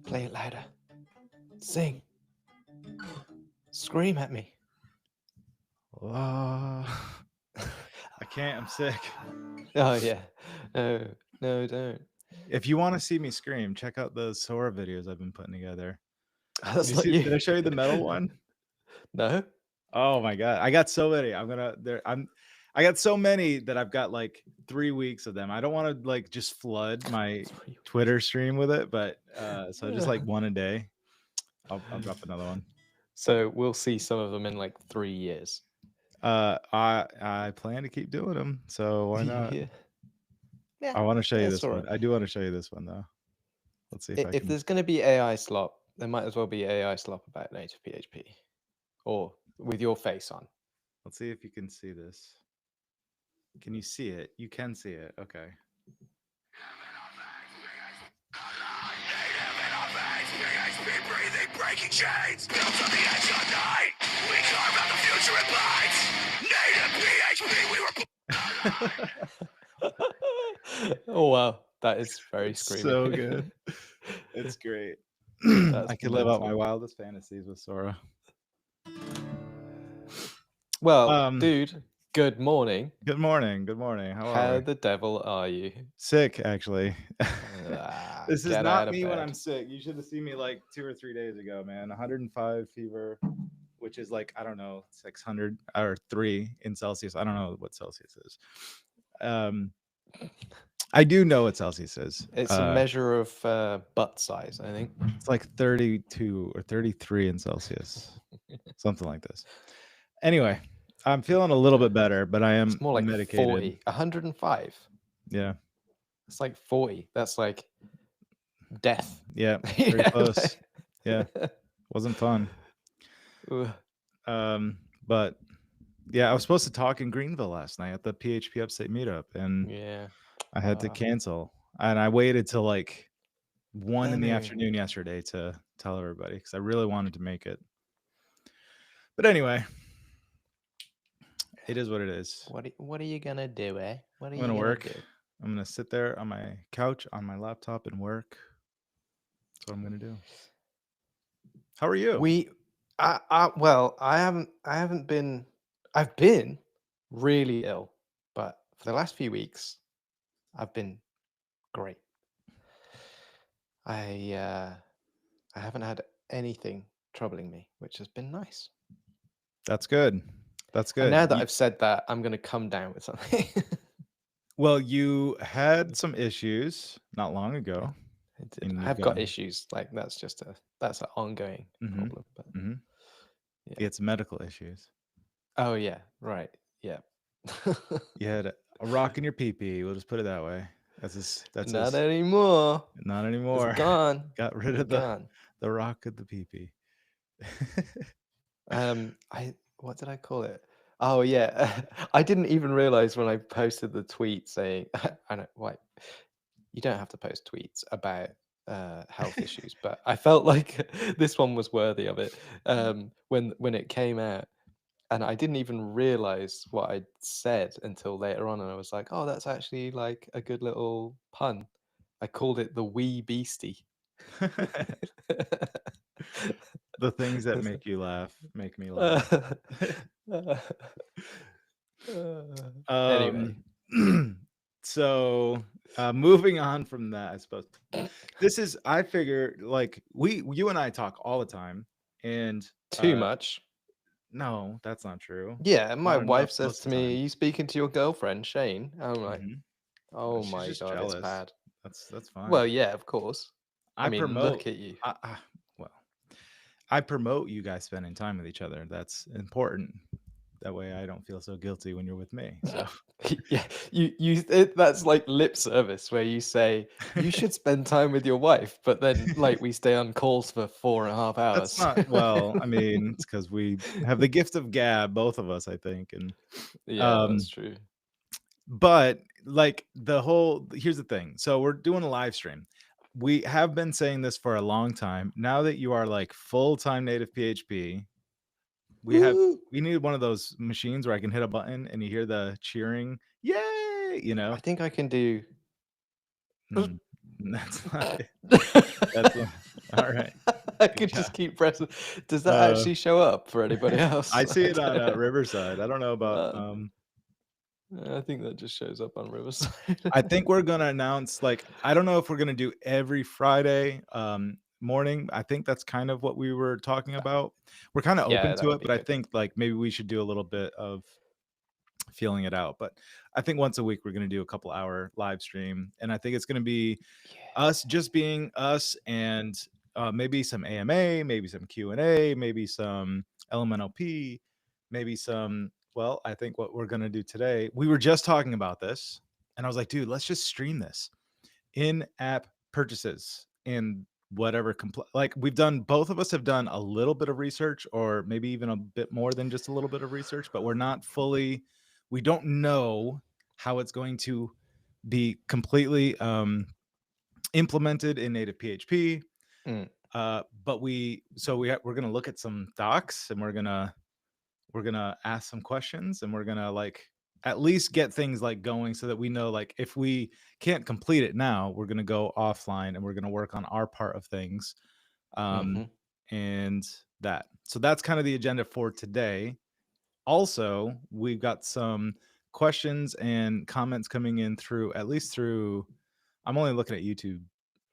Play it louder. Sing. Scream at me. I can't. I'm sick. Oh yeah. No, don't. If you want to see me scream, check out the Sora videos I've been putting together. That's not you. Did I show you the metal one? No. Oh my god, I got so many. I got so many that I've got like 3 weeks of them. I don't want to like just flood my Twitter stream with it, but so just like one a day. I'll drop another one. So we'll see some of them in like 3 years. I plan to keep doing them, so why not? Yeah. I want to show you this all one. right. I do want to show you this one though. Let's see if I If can. there's going to be AI slop, there might as well be AI slop about native PHP, or with your face on. Let's see if you can see this. Can you see it? You can see it. Okay. Breathing, breaking chains, built on the edge of night. We carve out the future in bites. Native PHP, we were. Oh wow, that is very screamy. So good. It's great. I can live out my wildest fantasies with Sora. Well, dude, good morning. Good morning. Good morning. How the devil are you? Sick, actually. This is Get not out of me when bed. I'm sick. You should have seen me like 2 or 3 days ago, man. 105 fever, which is like, I don't know, 600 or 3 in Celsius. I don't know what Celsius is. I do know what Celsius is. It's a measure of butt size, I think. It's like 32 or 33 in Celsius, something like this. Anyway, I'm feeling a little bit better, but I am It's more like medicated. 40, 105. Yeah. It's like 40. That's like death. Yeah, pretty close. Yeah, wasn't fun. But yeah, I was supposed to talk in Greenville last night at the PHP Upstate meetup, and yeah, I had to cancel. And I waited till like 1 in the afternoon yesterday to tell everybody because I really wanted to make it. But anyway, it is what it is. What are you gonna do, eh? What are I'm gonna work. I'm gonna sit there on my couch on my laptop and work. That's what I'm gonna do. How are you? Well, I've been really ill, but for the last few weeks, I've been great. I haven't had anything troubling me, which has been nice. That's good. That's good. And now that I've said that, I'm going to come down with something. Well, you had some issues not long ago. I've got issues. Like that's an ongoing problem. But yeah. It's medical issues. Oh yeah, right. Yeah. You had a rock in your pee-pee. We'll just put it that way. That's not anymore. Not anymore. It's gone. Got rid of the rock of the pee-pee. What did I call it? Oh yeah, I didn't even realize when I posted the tweet saying, I know why you don't have to post tweets about health issues, but I felt like this one was worthy of it when it came out, and I didn't even realize what I'd said until later on, and I was like, oh, that's actually like a good little pun. I called it the wee beastie. The things that make you laugh make me laugh. Anyway, so moving on from that, I suppose I figure like you and I talk all the time, and too much. No, that's not true. Yeah, my wife says to me, "Are you speaking to your girlfriend, Shane?" I'm like, "Oh my god, jealous. It's bad." That's fine. Well, yeah, of course. I mean, promote, look at you. I promote you guys spending time with each other. That's important. That way, I don't feel so guilty when you're with me. So yeah, that's like lip service where you say you should spend time with your wife, but then like we stay on calls for 4.5 hours. That's not well. I mean, it's because we have the gift of gab, both of us, I think, and yeah, that's true. But like here's the thing. So we're doing a live stream. We have been saying this for a long time. Now that you are like full-time native PHP, we need one of those machines where I can hit a button and you hear the cheering, yay, you know. I think I can do That's not it. That's all right. I Good could job. just keep pressing. Does that actually show up for anybody else? I see it on don't know. Riverside. I don't know about. I think that just shows up on Riverside. I think we're gonna announce, like, I don't know if we're gonna do every Friday morning. I think that's kind of what we were talking about. We're kind of Yeah, open that to would it, be but I good. think like maybe we should do a little bit of feeling it out. But I think once a week we're gonna do a couple hour live stream, and I think it's gonna be us just being us, and maybe some AMA, maybe some Q&A, maybe some LMNOP, maybe some. Well, I think what we're gonna do today, we were just talking about this, and I was like, dude, let's just stream this in-app purchases and whatever. Like we've done, both of us have done a little bit of research, or maybe even a bit more than just a little bit of research, but we're not fully. We don't know how it's going to be completely implemented in native PHP. But we're going to look at some docs, and we're going to ask some questions, and we're going to like at least get things like going, so that we know, like, if we can't complete it now, we're going to go offline and we're going to work on our part of things. And so that's kind of the agenda for today. Also, we've got some questions and comments coming in through, at least through, I'm only looking at YouTube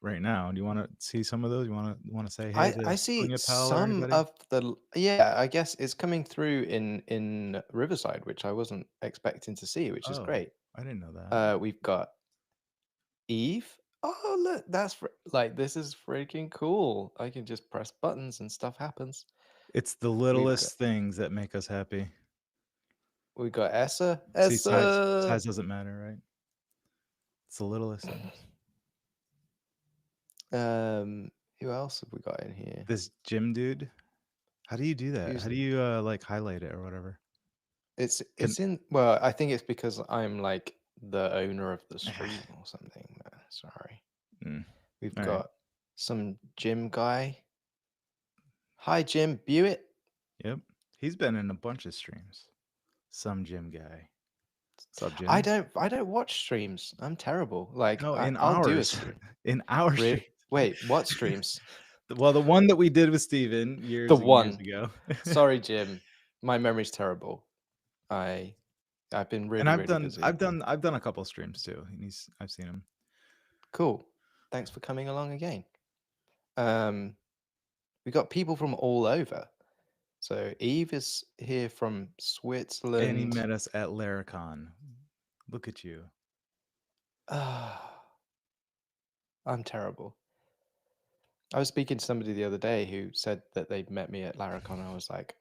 right now. Do you want to see some of those? You want to say hey to I see Punya Pal or some anybody? of the I guess it's coming through in Riverside, which I wasn't expecting to see, which is Oh, great. I didn't know that. We've got Eve. Oh, look, like this is freaking cool. I can just press buttons and stuff happens. It's the We've got littlest things that make us happy. Essa. See, Essa. size doesn't matter, right? It's the littlest things. Who else have we got in here? This gym dude. How do you do that? Who's How do you like highlight it or whatever? It's in. Well, I think it's because I'm like the owner of the stream or something. Sorry. We've All got right. some gym guy. Hi, Jim Buitt. Yep. He's been in a bunch of streams. Some gym guy. Sub Jim. I don't watch streams. I'm terrible. Like No, in I'll do a ours. stream. In our stream. Wait, what streams? Well, the one that we did with Steven years The and years one. ago. Sorry, Jim. My memory's terrible. I've been really, And I've really busy. I've done a couple streams too. And I've seen him. Cool. Thanks for coming along again. We got people from all over. So Eve is here from Switzerland. And he met us at Laracon. Look at you. I'm terrible. I was speaking to somebody the other day who said that they'd met me at Laracon. I was like,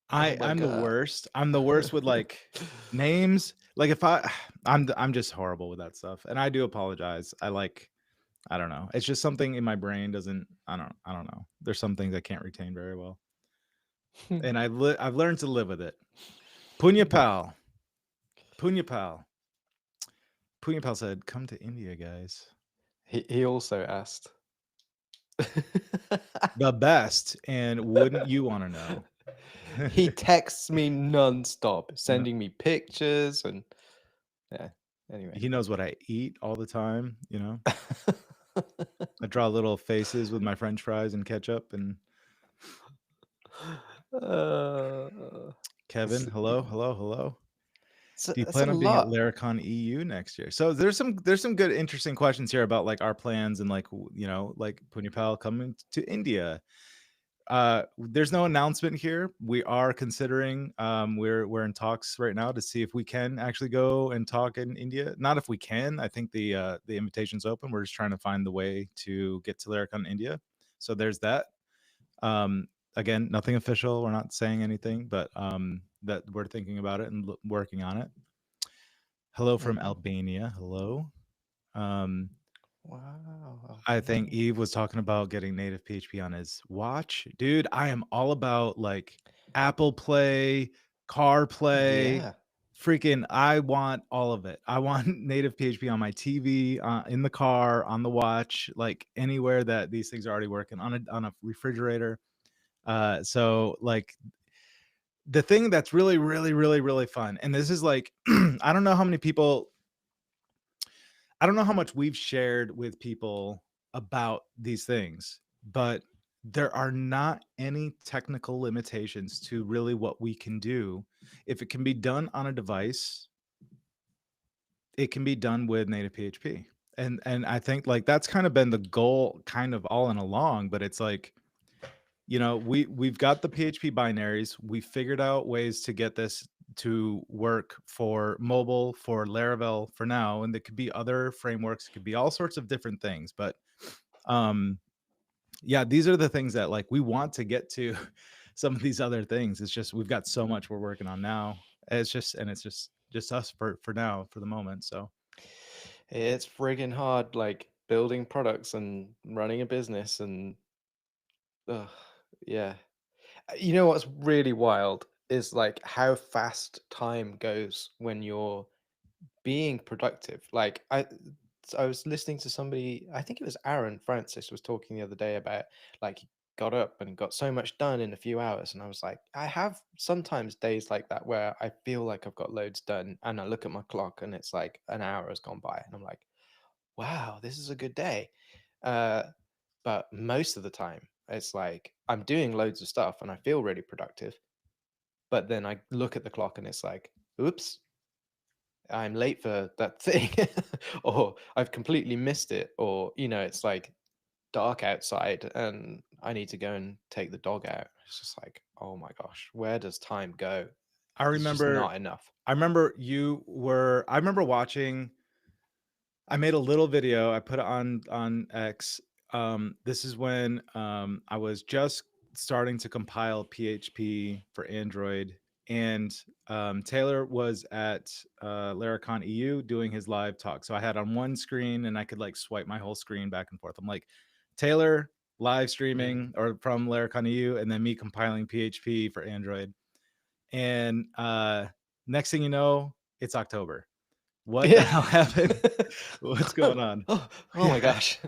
I'm the worst. I'm the worst with like names. Like if I'm just horrible with that stuff. And I do apologize. I don't know. It's just something in my brain doesn't. I don't know. There's some things I can't retain very well, and I've learned to live with it. Punya Pal said, "Come to India, guys." He also asked the best, and wouldn't you want to know? He texts me nonstop, sending me pictures and anyway. He knows what I eat all the time, you know. I draw little faces with my French fries and ketchup. And Kevin, hello. Do you plan on being at Laracon EU next year? So there's some good interesting questions here about like our plans and like, you know, like Punya Pal coming to India. There's no announcement here. We are considering we're in talks right now to see if we can actually go and talk in India. Not if we can. I think the invitation's open. We're just trying to find the way to get to Laracon India. So there's that. Again, nothing official. We're not saying anything, but that we're thinking about it and working on it. Hello from Albania. Hello. Wow. I think Eve was talking about getting native PHP on his watch. Dude, I am all about like Apple Play, CarPlay, freaking, I want all of it. I want native PHP on my TV, in the car, on the watch, like anywhere that these things are already working, on a refrigerator. So like the thing that's really, really, really, really fun, and this is like, I don't know how many people, I don't know how much we've shared with people about these things, but there are not any technical limitations to really what we can do. If it can be done on a device, it can be done with native PHP. And I think like that's kind of been the goal kind of all in along, but it's like, we've got the PHP binaries. We figured out ways to get this to work for mobile, for Laravel for now, and there could be other frameworks, it could be all sorts of different things. But um, yeah, these are the things that like we want to get to some of these other things. It's just we've got so much we're working on now. It's just us for now, for the moment. So It's friggin' hard, like building products and running a business and ugh, yeah. You know what's really wild is like how fast time goes when you're being productive. Like I was listening to somebody, I think it was Aaron Francis was talking the other day about like he got up and got so much done in a few hours. And I was like, I have sometimes days like that where I feel like I've got loads done and I look at my clock and it's like an hour has gone by and I'm like, wow, this is a good day. Uh, but most of the time, it's like I'm doing loads of stuff and I feel really productive. But then I look at the clock and it's like, oops, I'm late for that thing, or I've completely missed it, or it's like dark outside and I need to go and take the dog out. It's just like, oh my gosh, where does time go? I There's just remember not enough. I remember watching. I made a little video. I put it on X. This is when I was just starting to compile PHP for Android, and Taylor was at Laracon EU doing his live talk. So I had on one screen, and I could like swipe my whole screen back and forth. I'm like, Taylor live Mm. streaming or from Laracon EU, and then me compiling PHP for Android. And next thing you know, it's October. What the Yeah. hell happened? What's oh, going on? oh my Yeah. gosh.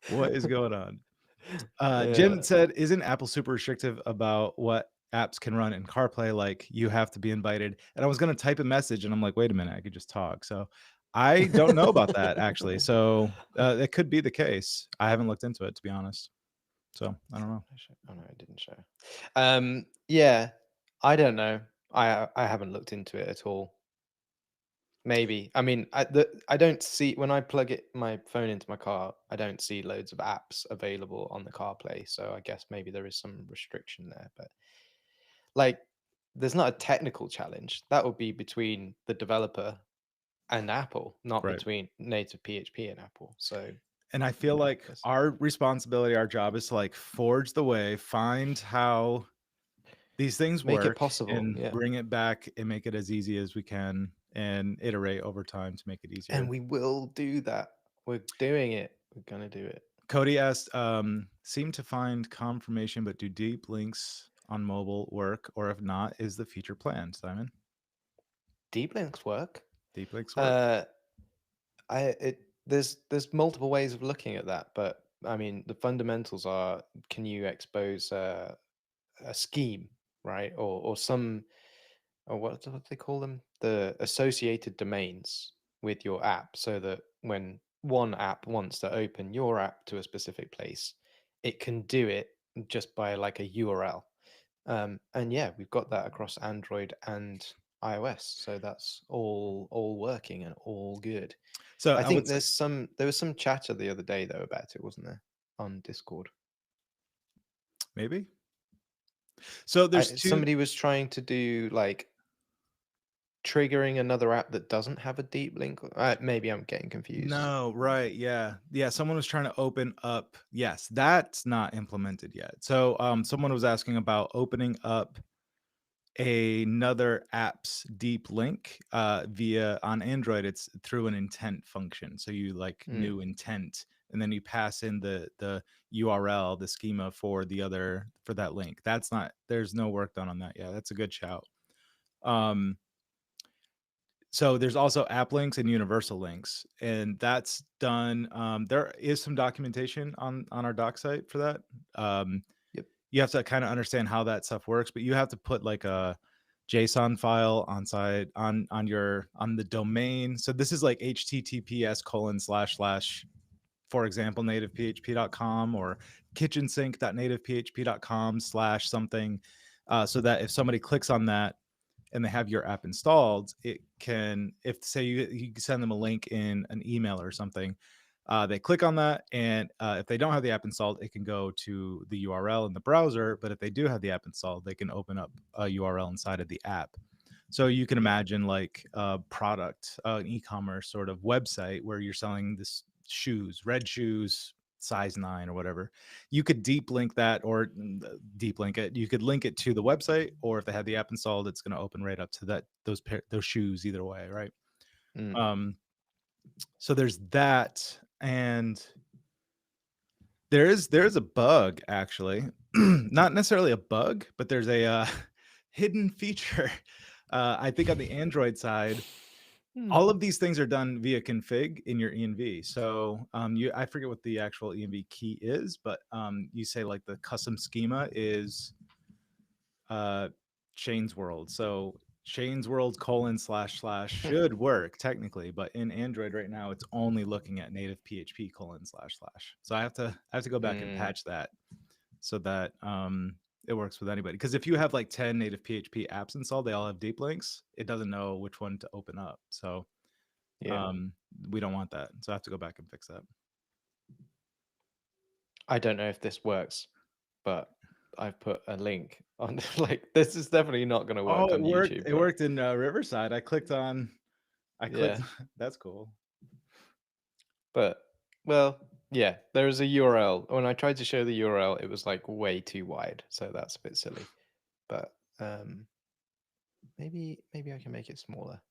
What is going on? Jim Yeah. said, "Isn't Apple super restrictive about what apps can run in CarPlay? Like you have to be invited." And I was going to type a message, and I'm like, "Wait a minute, I could just talk." So I don't know about that actually. So it could be the case. I haven't looked into it to be honest. So I don't know. Oh no, it didn't show. Yeah, I don't know. I haven't looked into it at all. Maybe. I mean, I don't see when I plug my phone into my car, I don't see loads of apps available on the CarPlay. So I guess maybe there is some restriction there. But like, there's not a technical challenge. That would be between the developer and Apple, not Right. between native PHP and Apple. So And I feel like there's our responsibility, our job is to like forge the way, find how these things make it work possible. and Yeah. bring it back and make it as easy as we can and iterate over time to make it easier. And we will do that. We're doing it. We're gonna do it. Cody asked, seem to find confirmation, but do deep links on mobile work? Or if not, is the feature planned, Simon? Deep links work. Deep links work. Uh, there's multiple ways of looking at that, but I mean the fundamentals are: can you expose a scheme, right, or some, or what do they call them, the associated domains with your app, so that when one app wants to open your app to a specific place, it can do it just by like a URL. And yeah, we've got that across Android and iOS, so that's all working and all good. So I I would think say there was some chatter the other day though about it, wasn't there, on Discord? maybe. So there's two. Somebody was trying to do like triggering another app that doesn't have a deep link. Maybe I'm getting confused. No, right. Yeah. Yeah. Someone was trying to open up. Yes, that's not implemented yet. So someone was asking about opening up another app's deep link via on Android. It's through an intent function. So you like Hmm. new intent, and then you pass in the URL, the schema for the other for that link. That's not there's no work done on that. Yeah, that's a good shout. Um, so there's also app links and universal links, and that's done. There is some documentation on our doc site for that. Yep. You have to kind of understand how that stuff works, but you have to put like a JSON file on the domain. So this is like https:// for example, nativephp.com or kitchensink.nativephp.com / something, so that if somebody clicks on that and they have your app installed, it can, if say you send them a link in an email or something, they click on that, and if they don't have the app installed, it can go to the URL in the browser. But if they do have the app installed, they can open up a URL inside of the app. So you can Yeah. imagine like a product, an e-commerce sort of website where you're selling this shoes, red shoes, size 9 or whatever. You could deep link that, or deep link it. You could link it to the website, or if they have the app installed, it's going to open right up to those shoes either way, right? Mm. So there's that, and there's a bug actually, not necessarily a bug, but there's a hidden feature. I think on the Android side, all of these things are done via config in your env. So I forget what the actual env key is, but you say like the custom schema is chains world. So chains world : / should work technically, but in Android right now it's only looking at native PHP : / so I have to go back and patch that so that it works with anybody. Because if you have like 10 native PHP apps installed, they all have deep links, it doesn't know which one to open up. So Yeah. we don't want that. So I have to go back and fix that. I don't know if this works, but I've put a link on. Like, this is definitely not going to work Oh, it on worked. YouTube. It But worked in Riverside. I clicked. yeah, That's cool. but well, yeah, there is a URL. When I tried to show the URL, it was like way too wide, so that's a bit silly. But maybe I can make it smaller.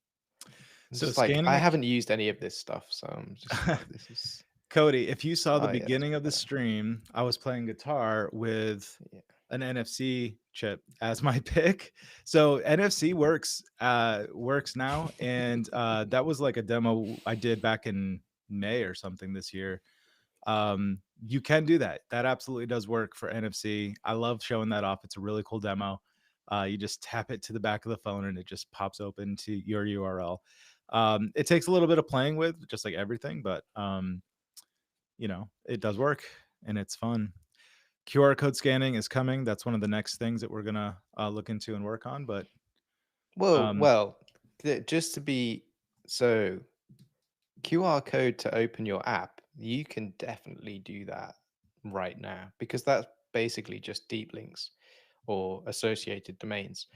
So Just like I scanning. haven't used any of this stuff, so I'm just like, this is. Cody, if you saw the Oh yeah, that's beginning of the better. stream, I was playing guitar with Yeah. an NFC chip as my pick. So NFC works now, and that was like a demo I did back in May or something this year. You can do that. That absolutely does work for NFC. I love showing that off. It's a really cool demo. You just tap it to the back of the phone and it just pops open to your URL. It takes a little bit of playing with, just like everything, but it does work and it's fun. QR code scanning is coming. That's one of the next things that we're gonna look into and work on. But Well, just to be so QR code to open your app, you can definitely do that right now because that's basically just deep links or associated domains.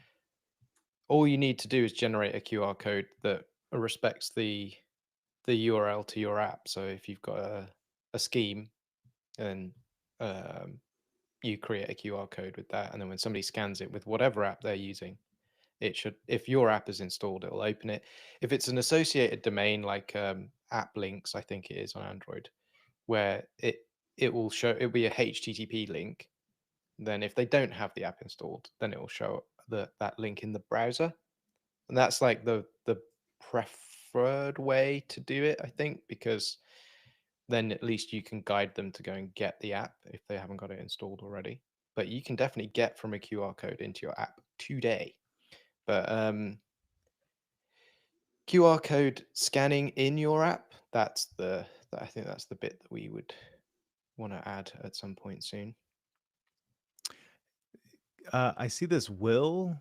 All you need to do is generate a QR code that respects the URL to your app. So if you've got a scheme, and you create a QR code with that, and then when somebody scans it with whatever app they're using, it should, if your app is installed, it'll open it. If it's an associated domain like app links, I think it is on Android, where it will show, it'll be a HTTP link. Then if they don't have the app installed, then it will show that link in the browser, and that's like the preferred way to do it, I think, because then at least you can guide them to go and get the app if they haven't got it installed already. But you can definitely get from a QR code into your app today. But QR code scanning in your app, I think that's the bit that we would want to add at some point soon. I see this Will.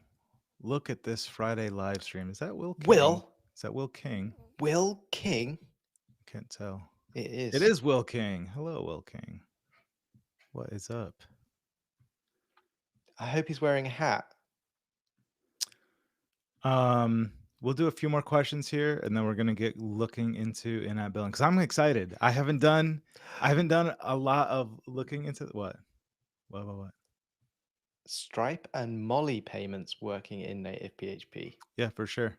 Look at this Friday live stream. Is that Will King? Will? Is that Will King? Will King? Can't tell. It is. It is Will King. Hello, Will King. What is up? I hope he's wearing a hat. We'll do a few more questions here, and then we're gonna get looking into in-app billing because I'm excited. I haven't done a lot of looking into what. Stripe and Molly payments working in native PHP. Yeah, for sure.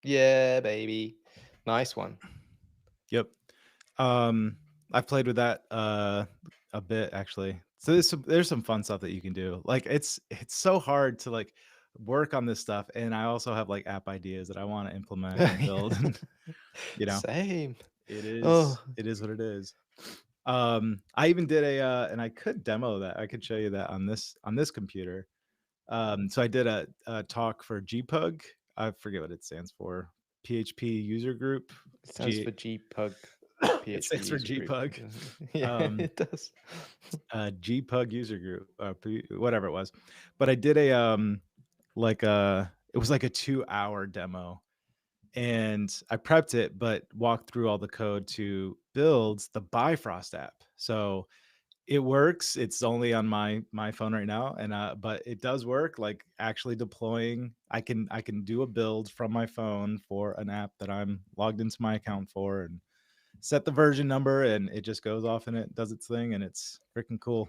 Yeah, baby. Nice one. Yep. I've played with that a bit actually. So there's some fun stuff that you can do. Like it's so hard to like work on this stuff, and I also have like app ideas that I want to implement and build. Same. It is Oh. it is what it is. I even did and I could demo that. I could show you that on this computer. So I did a talk for GPUG. I forget what it stands for. PHP user group. It stands for GPUG It PHP stands for user group. GPUG. Yeah, Um, it does. GPUG user group, whatever it was. But I did it was like a 2-hour demo, and I prepped it, but walked through all the code to build the Bifrost app. So it works. It's only on my phone right now, and but it does work. Like actually deploying, I can do a build from my phone for an app that I'm logged into my account for, and set the version number, and it just goes off and it does its thing, and it's freaking cool.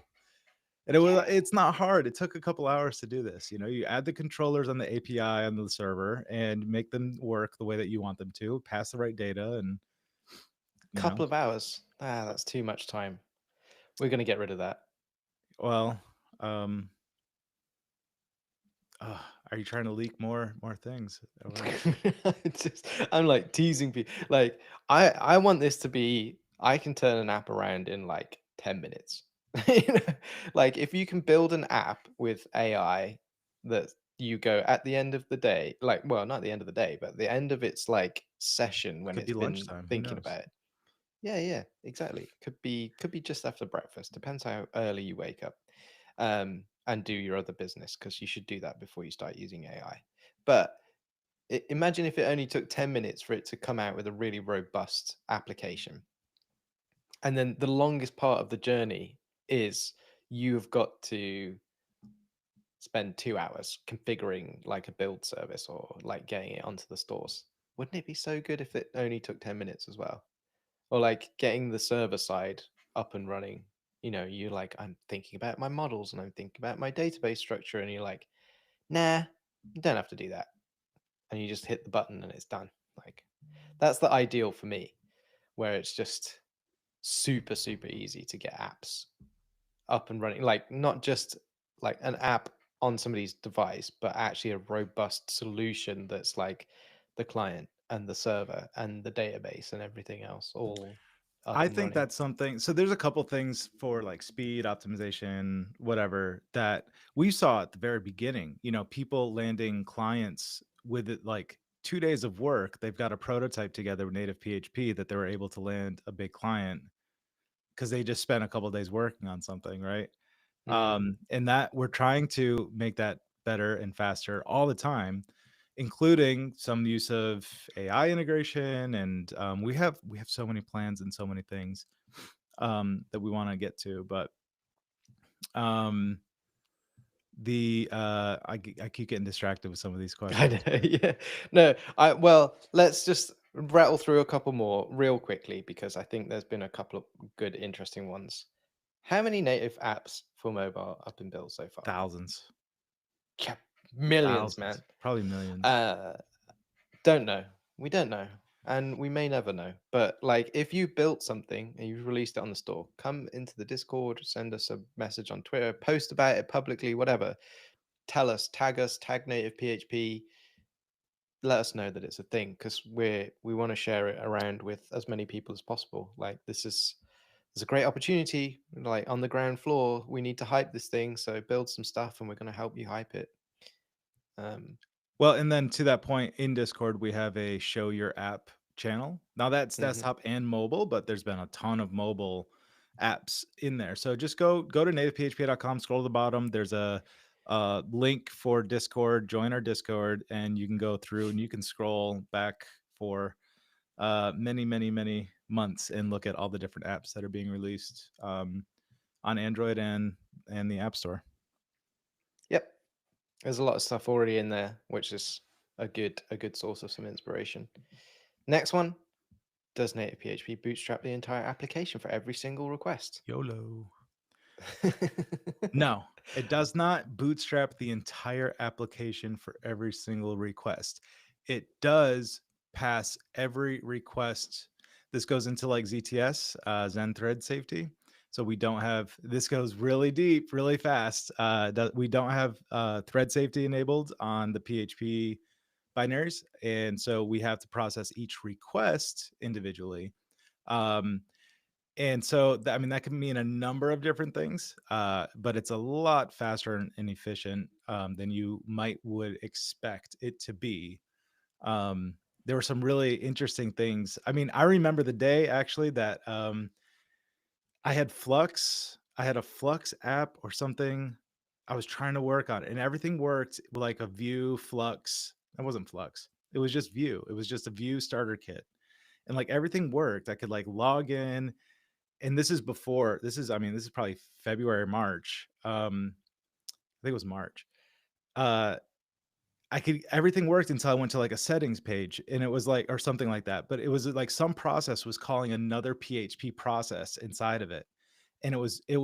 And it's not hard. It took a couple hours to do this. You add the controllers on the API on the server and make them work the way that you want them to, pass the right data, and you know, Couple of hours. That's too much time. We're gonna get rid of that. well, um, are you trying to leak more things? I'm like teasing people. Like I want this to be. I can turn an app around in like 10 minutes. You know? Like if you can build an app with AI that you go at the end of the day, like well, not at the end of the day, but at the end of its like session when Could it's be been lunchtime. Who thinking knows? about it. Yeah, yeah, exactly. Could be just after breakfast. Depends how early you wake up, and do your other business because you should do that before you start using AI. But imagine if it only took 10 minutes for it to come out with a really robust application, and then the longest part of the journey is you've got to spend 2 hours configuring like a build service or like getting it onto the stores. Wouldn't it be so good if it only took 10 minutes as well? Or like getting the server side up and running. You're like, I'm thinking about my models and I'm thinking about my database structure, and you're like, nah, you don't have to do that. And you just hit the button and it's done. Like, that's the ideal for me, where it's just super, super easy to get apps up and running. Like, not just like an app on somebody's device, but actually a robust solution that's like the client and the server and the database and everything else all up I and think running. that's something. So there's a couple things for like speed optimization, whatever, that we saw at the very beginning. People landing clients with it like 2 days of work. They've got a prototype together with native PHP that they were able to land a big client because they just spent a couple days working on something, right? Mm. And that we're trying to make that better and faster all the time, including some use of AI integration. And we have so many plans and so many things that we want to get to. But um, I keep getting distracted with some of these I questions. know, yeah. No, well, let's just rattle through a couple more real quickly because I think there's been a couple of good, interesting ones. How many native apps for mobile up and built so far? Thousands, Yeah, millions, man. thousands, probably millions. Uh, don't know. We don't know. And we may never know. But like if you built something and you've released it on the store, come into the Discord, send us a message on Twitter, post about it publicly, whatever. Tell us, tag native PHP, let us know that it's a thing because we want to share it around with as many people as possible. Like there's a great opportunity, like on the ground floor. We need to hype this thing, so build some stuff and we're going to help you hype it. Um, Well, and then to that point, in Discord, we have a show your app channel. Now that's mhm. desktop and mobile, but there's been a ton of mobile apps in there. So just go to nativephp.com, scroll to the bottom. There's a link for Discord. Join our Discord, and you can go through and you can scroll back for many, many, many months and look at all the different apps that are being released on Android and the App Store. Yep, there's a lot of stuff already in there, which is a good source of some inspiration. Next one, does native PHP bootstrap the entire application for every single request? YOLO. No, it does not bootstrap the entire application for every single request. It does pass every request. This goes into like ZTS, Zen thread safety. So we don't have, this goes really deep, really fast. We don't have thread safety enabled on the PHP binaries. And so we have to process each request individually. Um, And so, I mean, that can mean a number of different things, but it's a lot faster and efficient than you would expect it to be. There were some really interesting things. I mean, I remember the day actually that I had Flux. I had a Flux app or something. I was trying to work on it, and everything worked like a Vue Flux. It wasn't Flux. It was just Vue. It was just a Vue starter kit, and like everything worked. I could like log in, and this is before. This is, I mean, this is probably February, March. I think it was March. Uh, I could everything worked until I went to like a settings page, and it was like, or something like that. But it was like some process was calling another PHP process inside of it, and they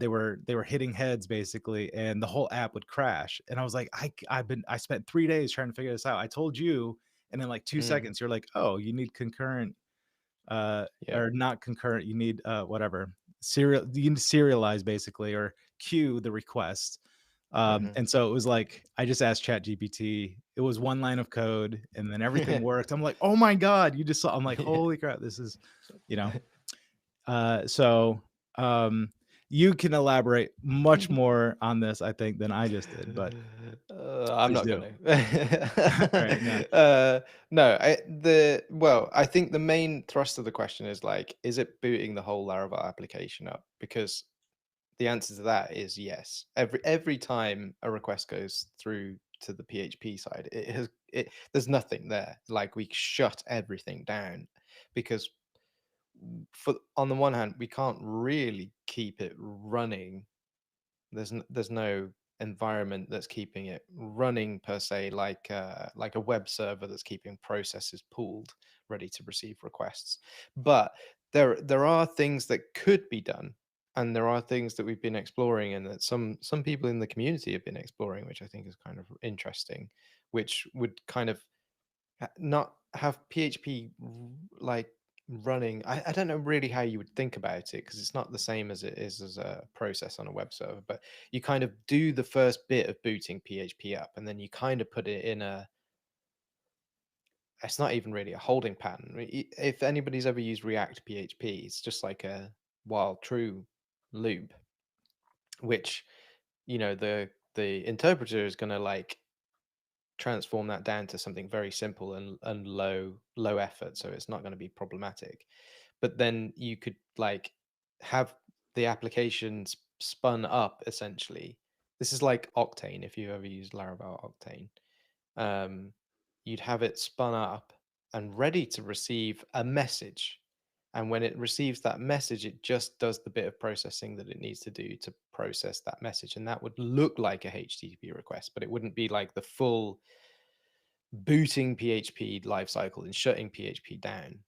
were hitting heads basically, and the whole app would crash. And I was like, I spent 3 days trying to figure this out. I told you, and in like two Mm, seconds, you're like, oh, you need concurrent, yeah. or not concurrent. You need whatever serial. You need to serialize basically, or queue the request. Hmm. And so it was like I just asked Chat GPT. It was one line of code, and then everything worked. I'm like, oh my god, you just saw. I'm like, Yeah. holy crap, this is, you know. So um, you can elaborate much more on this, I think, than I just did. But I'm please not do. going All right, no. to. No, I think the main thrust of the question is like, is it booting the whole Laravel application up? Because the answer to that is yes. Every time a request goes through to the PHP side, there's nothing there. Like we shut everything down because for on the one hand, we can't really keep it running. There's no environment that's keeping it running per se, like a web server that's keeping processes pooled, ready to receive requests. But there are things that could be done, and there are things that we've been exploring, and that some people in the community have been exploring, which I think is kind of interesting, which would kind of not have PHP like running. I don't know really how you would think about it because it's not the same as it is as a process on a web server, but you kind of do the first bit of booting PHP up and then you kind of put it in a, it's not even really a holding pattern. If anybody's ever used React PHP, it's just like a while true loop, which the interpreter is going to like transform that down to something very simple and low effort, so it's not going to be problematic. But then you could like have the application spun up essentially. This is like Octane, if you ever used Laravel Octane. um, you'd have it spun up and ready to receive a message, and when it receives that message, it just does the bit of processing that it needs to do to process that message, and that would look like a HTTP request, but it wouldn't be like the full booting PHP lifecycle and shutting PHP down.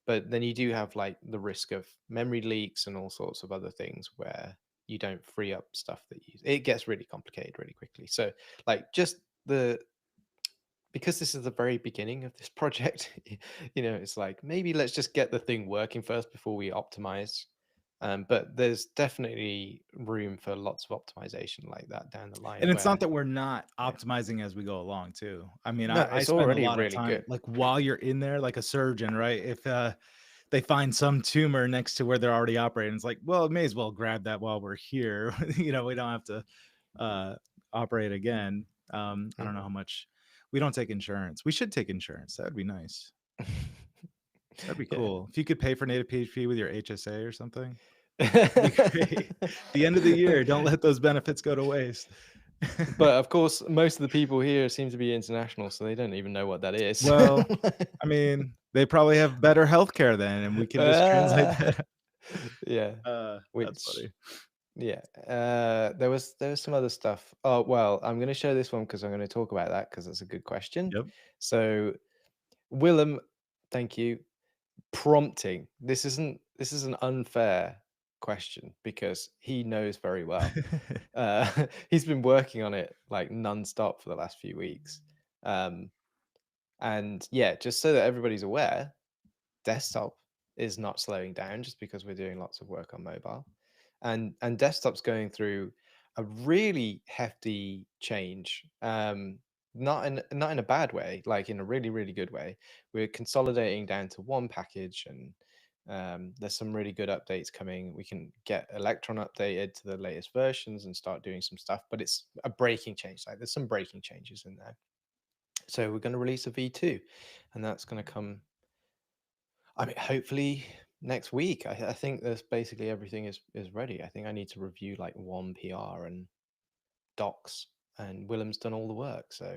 But then you do have like the risk of memory leaks and all sorts of other things where you don't free up stuff that you, it gets really complicated really quickly. So like just the, because this is the very beginning of this project, it's like maybe let's just get the thing working first before we optimize. But there's definitely room for lots of optimization like that down the line And it's not where, that we're not yeah, optimizing as we go along too. I mean, no, I it's spend a already lot of really time good. like while you're in there, like a surgeon, right? If they find some tumor next to where they're already operating, it's like, well, it may as well grab that while we're here. We don't have to uh operate again. I don't know how much. We don't take insurance. We should take insurance. That would be nice. That'd be Yeah. cool. If you could pay for native PHP with your HSA or something, that'd be great. The end of the year, don't let those benefits go to waste. But of course, most of the people here seem to be international, so they don't even know what that is. Well, I mean, they probably have better healthcare then, and we can just translate Ah, that. yeah, That's which funny. yeah, there was some other stuff. Oh well, I'm going to show this one because I'm going to talk about that because that's a good question. Yep. So Willem, thank you. Prompting. This is an unfair question because he knows very well. He's been working on it like nonstop for the last few weeks. Um, and yeah, just so that everybody's aware, desktop is not slowing down just because we're doing lots of work on mobile. And desktop's going through a really hefty change. Not in a bad way, like in a really, really good way. We're consolidating down to one package, and There's some really good updates coming. We can get Electron updated to the latest versions and start doing some stuff, but it's a breaking change. Like there's some breaking changes in there. So we're going to release a V2, and that's going to come, I mean, hopefully next week. I think there's basically everything is ready. I think I need to review like one PR and docs, and Willem's done all the work. So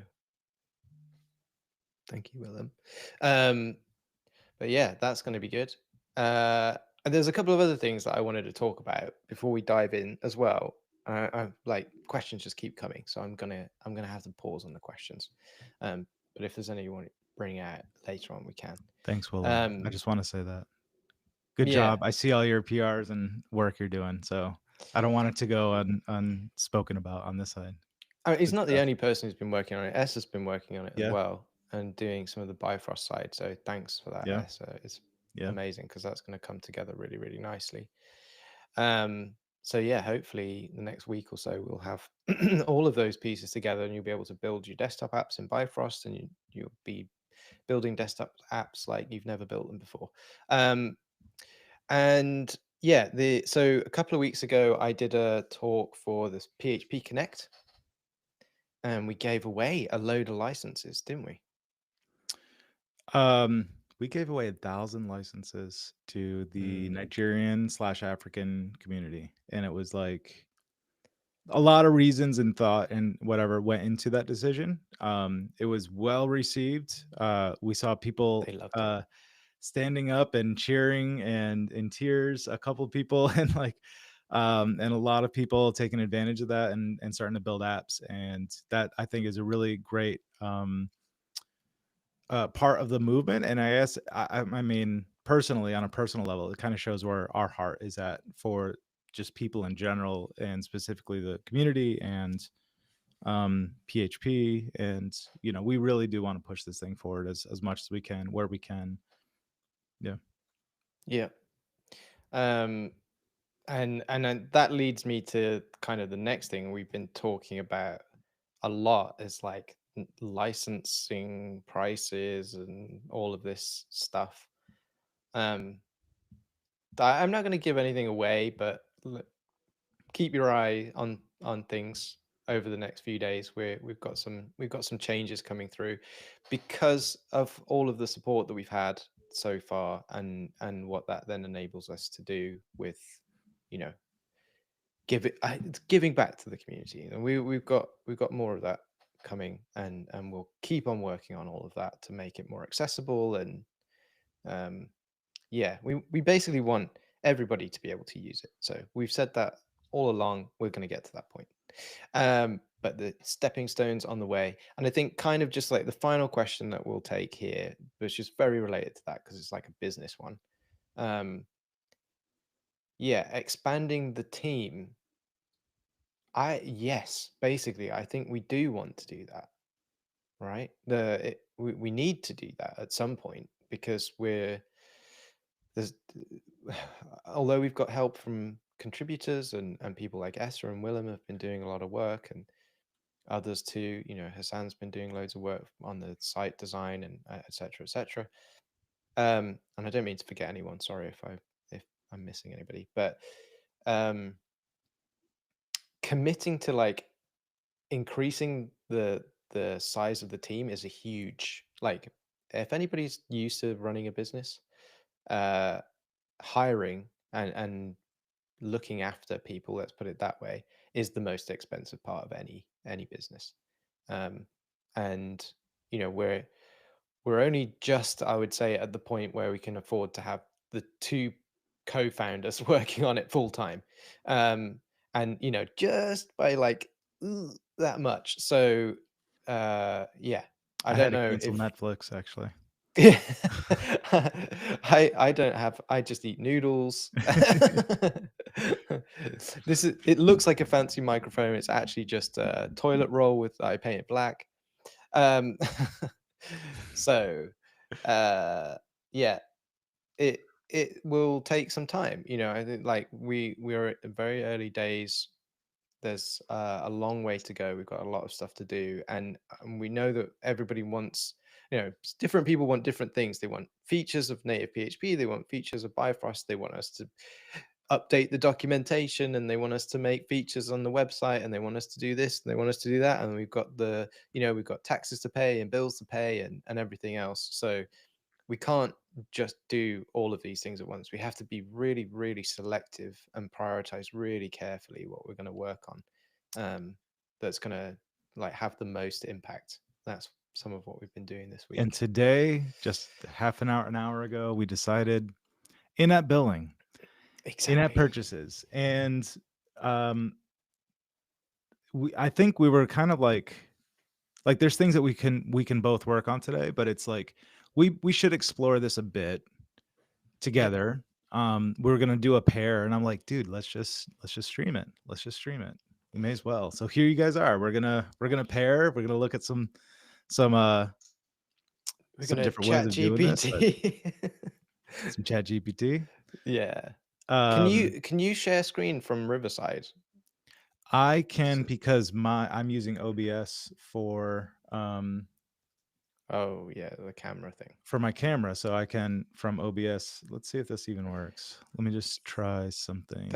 thank you, Willem. But yeah, that's going to be good. And there's a couple of other things that I wanted to talk about before we dive in as well. I like questions just keep coming, so I'm gonna have to pause on the questions. But if there's any you want to bring out later on, we can. Thanks, Willem. I just want to say that. Good Yeah, job. I see all your PRs and work you're doing, so I don't want it to go unspoken about on this side. I mean, he's Good not the stuff. only person who's been working on it. S has been working on it as Yeah. well and doing some of the Bifrost side. So thanks for that, Yeah. S. It's Yeah. amazing because that's going to come together really, really nicely. So yeah, hopefully the next week or so we'll have all of those pieces together, and you'll be able to build your desktop apps in Bifrost, and you'll be building desktop apps like you've never built them before. And yeah, so a couple of weeks ago I did a talk for this PHP Connect, and we gave away a load of licenses, didn't we? We gave away 1,000 licenses to the Mm. Nigerian/African community, and it was like a lot of reasons and thought and whatever went into that decision. It was well received. We saw people They loved it. standing up and cheering and in tears. A couple people and and a lot of people taking advantage of that and starting to build apps. And that I think is a really great part of the movement. And I guess I mean personally, on a personal level, it kind of shows where our heart is at for just people in general, and specifically the community and PHP. And we really do want to push this thing forward as much as we can, where we can. Yeah. Yeah. And then that leads me to kind of the next thing we've been talking about a lot is like licensing prices and all of this stuff. I'm not going to give anything away, but keep your eye on things over the next few days. We've got some changes coming through because of all of the support that we've had so far, and what that then enables us to do with, you know, giving back to the community. And we've got more of that coming, and we'll keep on working on all of that to make it more accessible. And yeah, we basically want everybody to be able to use it. So we've said that all along. We're going to get to that point. But the stepping stones on the way. And I think kind of just like the final question that we'll take here, which is very related to that because it's like a business one. Yeah, expanding the team. Yes, basically, I think we do want to do that, right? We need to do that at some point because there's although we've got help from contributors and people like Esther and Willem have been doing a lot of work, and others too. Hassan's been doing loads of work on the site design and et cetera, et cetera. And I don't mean to forget anyone. Sorry if I'm missing anybody, but committing to like increasing the size of the team is a huge, like, if anybody's used to running a business, hiring and looking after people, let's put it that way, is the most expensive part of any business. And we're only just, I would say, at the point where we can afford to have the two co-founders working on it full time, and just by like that much. So yeah, I I had don't to know cancel if Netflix actually. I don't have, I just eat noodles. It looks like a fancy microphone. It's actually just a toilet roll with, I paint it black. Um so yeah, it will take some time. I think like we're at the very early days there's a long way to go. We've got a lot of stuff to do, and we know that everybody wants, different people want different things. They want features of native PHP, they want features of Bifrost, they want us to update the documentation, and they want us to make features on the website, and they want us to do this, and they want us to do that, and we've got we've got taxes to pay and bills to pay and everything else. So we can't just do all of these things at once. We have to be really, really selective and prioritize really carefully what we're going to work on. That's going to like have the most impact. That's some of what we've been doing this And week. today, just half an hour ago, we decided in-app billing, in-app Exactly. purchases, and I think we were kind of like there's things that we can both work on today, but it's like we should explore this a bit together. We're gonna do a pair, and I'm like, dude, let's just stream it. Let's just stream it. We may as well. So here you guys are. We're gonna pair. We're gonna look at some We're going to different ways chat of doing this, but GPT. some chat GPT. Yeah. Um, Can you share screen from Riverside? I can, because I'm using OBS for Oh yeah, the camera thing. my camera, so I can from OBS. Let's see if this even works. Let me just try something.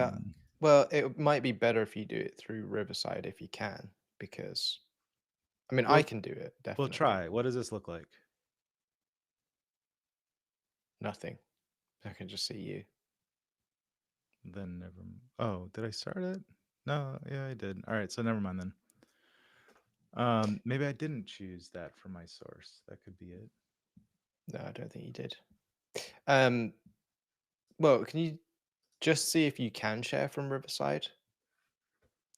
Well, it might be better if you do it through Riverside if you can, because I mean, I We'll can do it we'll definitely. try. What does this look like? Nothing. I can just see you. Then never. Oh, did I start it? No, yeah, I did. All right, so never mind then. Maybe I didn't choose that for my source. That could be it. No, I don't think you did. Well, can you just see if you can share from Riverside?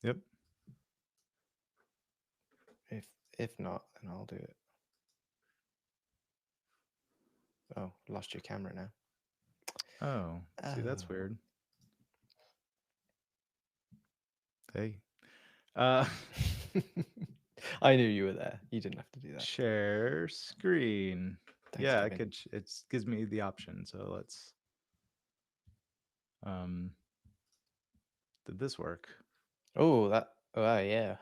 Yep. If not, then I'll do it. Oh, lost your camera now. Oh, see, that's Oh. weird. Hey. Uh I knew you were there. You didn't have to do that. Share screen. Thanks, Yeah, I Kevin. could. It gives me the option. So let's. Did this work? Oh, yeah.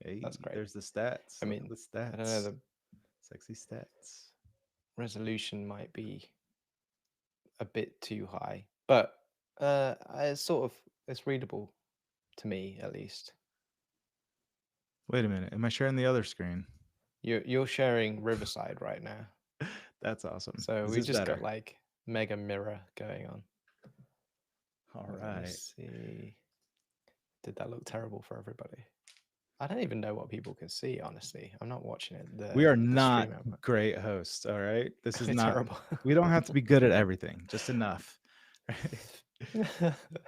Hey, That's great. there's the stats. I Look at mean, the stats. I don't know, the Sexy stats. resolution might be a bit too high, but it's readable to me at least. Wait a minute. Am I sharing the other screen? You're sharing Riverside right now, That's awesome. so Is we this just better? got like mega mirror going on. All Let me right. see. Did that look terrible for everybody? I don't even know what people can see. Honestly, I'm not watching it. We are The not stream output. great hosts. All right. This is It's not. terrible. We don't have to be good at everything. Just enough. Right?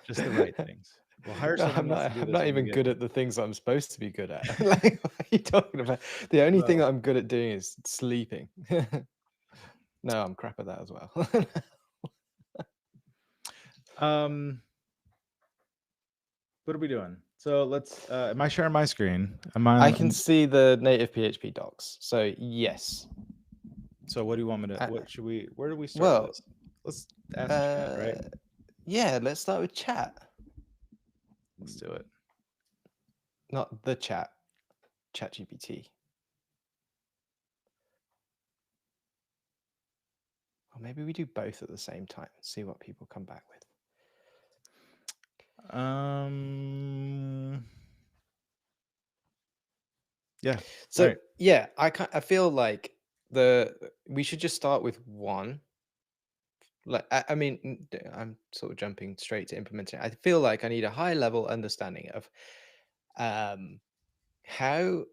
Just the right things. We'll hire No, someone else to do I'm this not when we even get. good at the things I'm supposed to be good at. Like, what are you talking about? The only thing Well, that I'm good at doing is sleeping. No, I'm crap at that as well. what are we doing? So let's. Am I sharing my screen? Am I? I can see the native PHP docs. So yes. So what do you want me to? Uh, What should we? Where do we start well, this? Let's ask chat, right? yeah. Let's start with chat. Let's do it. Not the chat. Chat GPT. Or maybe we do both at the same time and see what people come back with. Yeah. So right. yeah, I feel like we should just start with one. Like I mean, I'm sort of jumping straight to implementing. I feel like I need a high level understanding of um, how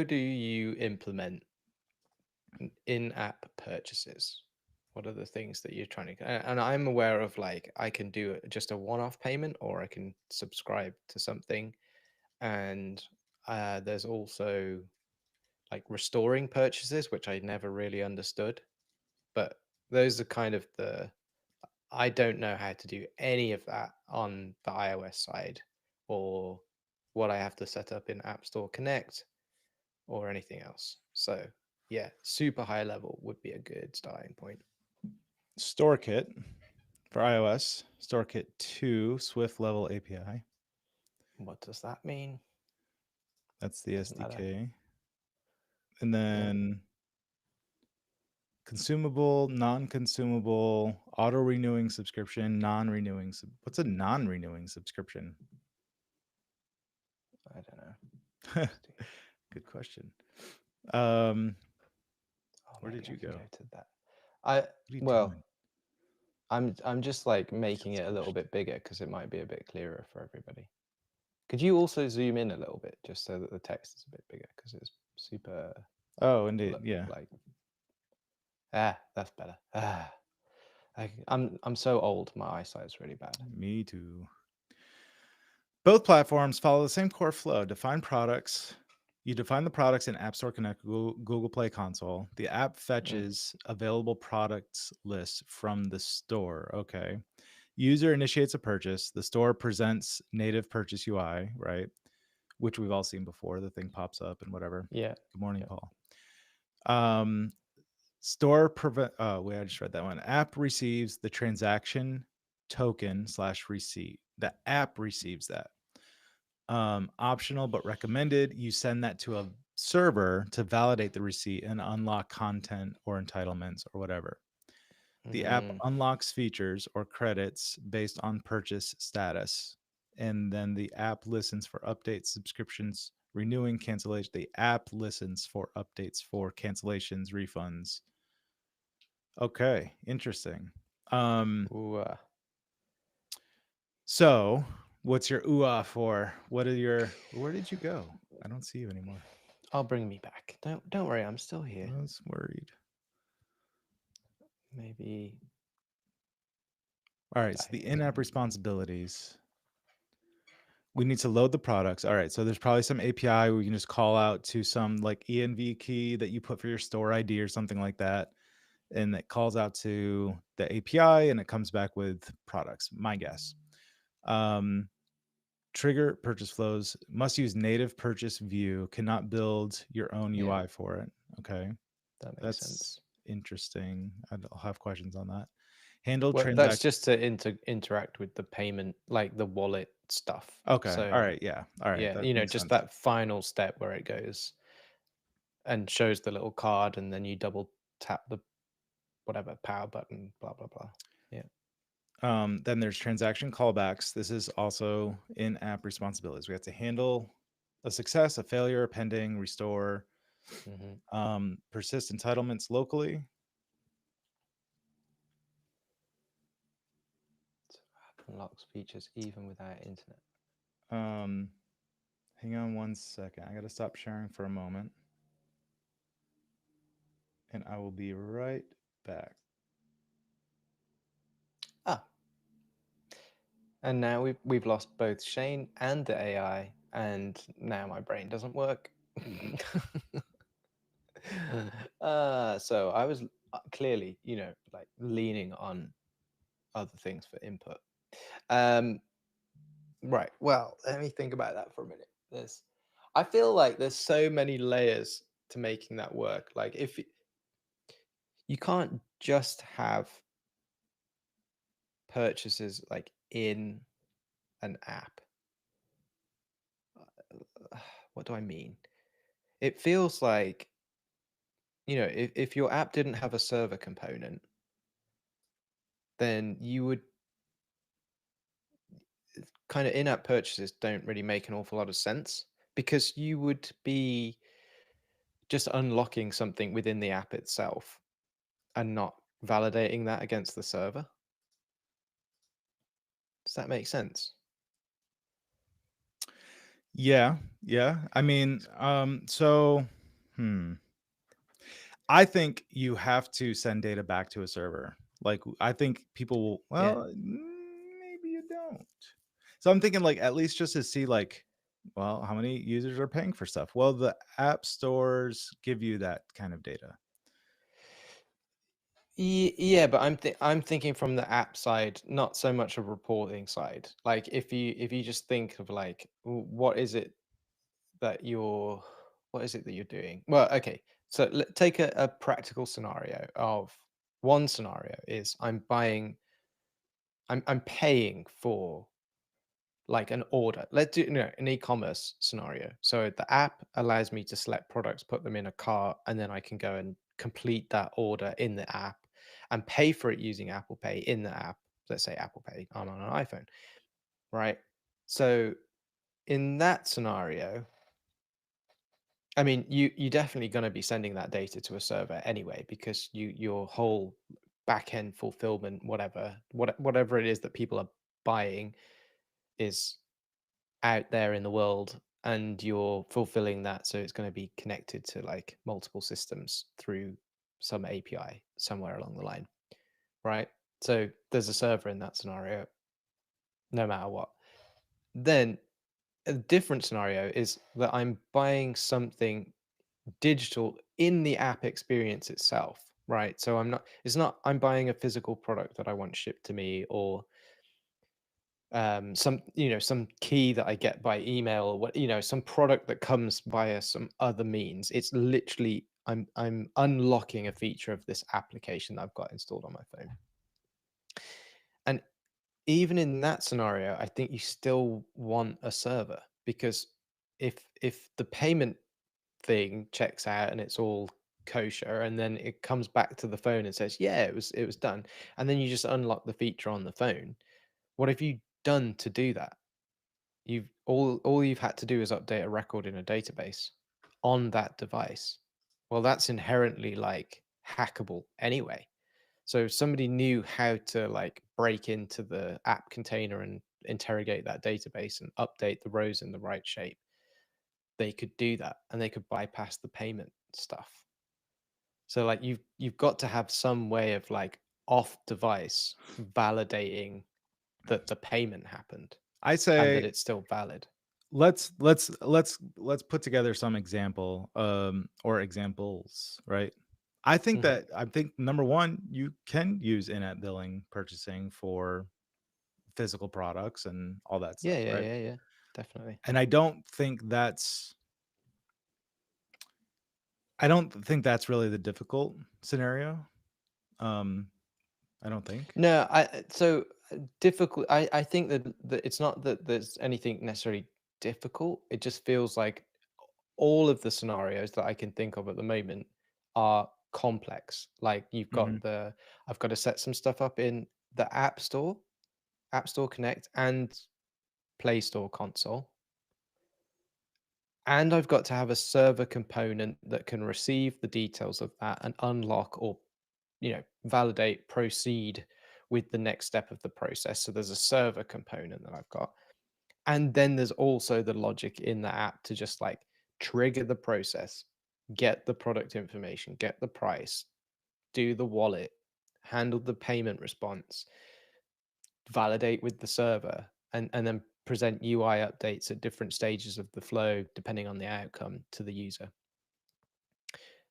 do you implement in-app purchases? What are the things that you're trying to? And I'm aware of like I can do just a one-off payment, or I can subscribe to something, and there's also like restoring purchases, which I never really understood. But those are kind of I don't know how to do any of that on the iOS side, or what I have to set up in App Store Connect or anything else. So yeah, super high level would be a good starting point. StoreKit for iOS, StoreKit 2 Swift level API. What does that mean? That's the Doesn't matter. SDK. And then consumable, non-consumable, auto-renewing subscription, non-renewing. What's a non-renewing subscription? I don't know. Good question. Oh, Where maybe did you I can go? go to that. What are you doing? I'm just like making it a little bit bigger because it might be a bit clearer for everybody. Could you also zoom in a little bit just so that the text is a bit bigger because it's super Oh, indeed. Yeah. like that's better. I'm so old, my eyesight's really bad. Me too. Both platforms follow the same core flow. Define products. You define the products in App Store Connect Google Play Console. The app fetches available products list from the store. Okay. User initiates a purchase. The store presents native purchase UI, right? Which we've all seen before. The thing pops up and whatever. Yeah. Good morning, Yeah. Paul. Store prevent. Oh, wait, I just read that one. App receives the transaction token / receipt. The app receives that. Optional but recommended. You send that to a server to validate the receipt and unlock content or entitlements or whatever. The app unlocks features or credits based on purchase status. And then the app listens for updates, subscriptions, renewing, cancellation. The app listens for updates for cancellations, refunds. Okay, interesting. So what's your ooh for? What are your where did you go? I don't see you anymore. I'll bring me back. Don't worry, I'm still here. I was worried. Maybe. All right, so the in-app responsibilities. We need to load the products. All right, so there's probably some API where you can just call out to some like env key that you put for your store ID or something like that. And it calls out to the API and it comes back with products, my guess. Trigger purchase flows, must use native purchase view, cannot build your own UI for it. Okay. That makes That's sense. interesting. I'll have questions on that. Handle Well, transaction. that's just to interact with the payment, like the wallet stuff. Okay. So, all right. Yeah. All right. yeah, That just makes sense. that final step where it goes and shows the little card, and then you double tap the whatever power button, blah blah blah. Yeah. Then there's transaction callbacks. This is also in-app responsibilities. We have to handle a success, a failure, a pending, restore, persist entitlements locally. Unlocks features even without internet. Hang on one second. I got to stop sharing for a moment. And I will be right back. And now we've lost both Shane and the AI, and now my brain doesn't work. So I was clearly, like leaning on other things for input. Right. Well, let me think about that for a minute. I feel like there's so many layers to making that work. Like if you can't just have purchases like in an app. What do I mean? It feels like, if your app didn't have a server component, then you would kind of in-app purchases don't really make an awful lot of sense because you would be just unlocking something within the app itself and not validating that against the server. Does that make sense? Yeah. I mean, I think you have to send data back to a server. Like, I think people will, maybe you don't. So I'm thinking like at least just to see like, well, how many users are paying for stuff? Well, the app stores give you that kind of data. Yeah, but I'm thinking from the app side, not so much a reporting side. Like if you just think of like what is it that you're doing? Well, okay. So take a practical scenario of one scenario is I'm buying I'm paying for like an order. Let's do an e-commerce scenario. So the app allows me to select products, put them in a cart, and then I can go and complete that order in the app and pay for it using Apple Pay in the app. Let's say Apple Pay, I'm on an iPhone, right? So in that scenario, I mean, you're definitely going to be sending that data to a server anyway, because your whole back end fulfillment, whatever it is that people are buying, is out there in the world, and you're fulfilling that, so it's going to be connected to like multiple systems through some API somewhere along the line, right? So there's a server in that scenario, no matter what. Then a different scenario is that I'm buying something digital in the app experience itself, right? So it's not I'm buying a physical product that I want shipped to me, or some key that I get by email, or some product that comes via some other means. It's literally I'm unlocking a feature of this application that I've got installed on my phone. And even in that scenario, I think you still want a server, because if the payment thing checks out and it's all kosher, and then it comes back to the phone and says, yeah, it was done, and then you just unlock the feature on the phone, what have you done to do that? All you've had to do is update a record in a database on that device. Well, that's inherently like hackable anyway. So if somebody knew how to like break into the app container and interrogate that database and update the rows in the right shape, they could do that, and they could bypass the payment stuff. So like you've got to have some way of like off device validating that the payment happened I and that say it's still valid. let's put together some example or examples, right? Mhm. I think number one, you can use in-app billing purchasing for physical products and all that Yeah, stuff, yeah, right? yeah, yeah. Definitely. And I don't think that's really the difficult scenario. Um, I don't think. No, so difficult. I think that it's not that there's anything necessarily difficult. It just feels like all of the scenarios that I can think of at the moment are complex. Like Mhm. I've got to set some stuff up in the App Store Connect, and Play Store console. And I've got to have a server component that can receive the details of that and unlock, or validate, proceed with the next step of the process. So there's a server component that I've got. And then there's also the logic in the app to just like trigger the process, get the product information, get the price, do the wallet, handle the payment response, validate with the server, and then present UI updates at different stages of the flow depending on the outcome to the user.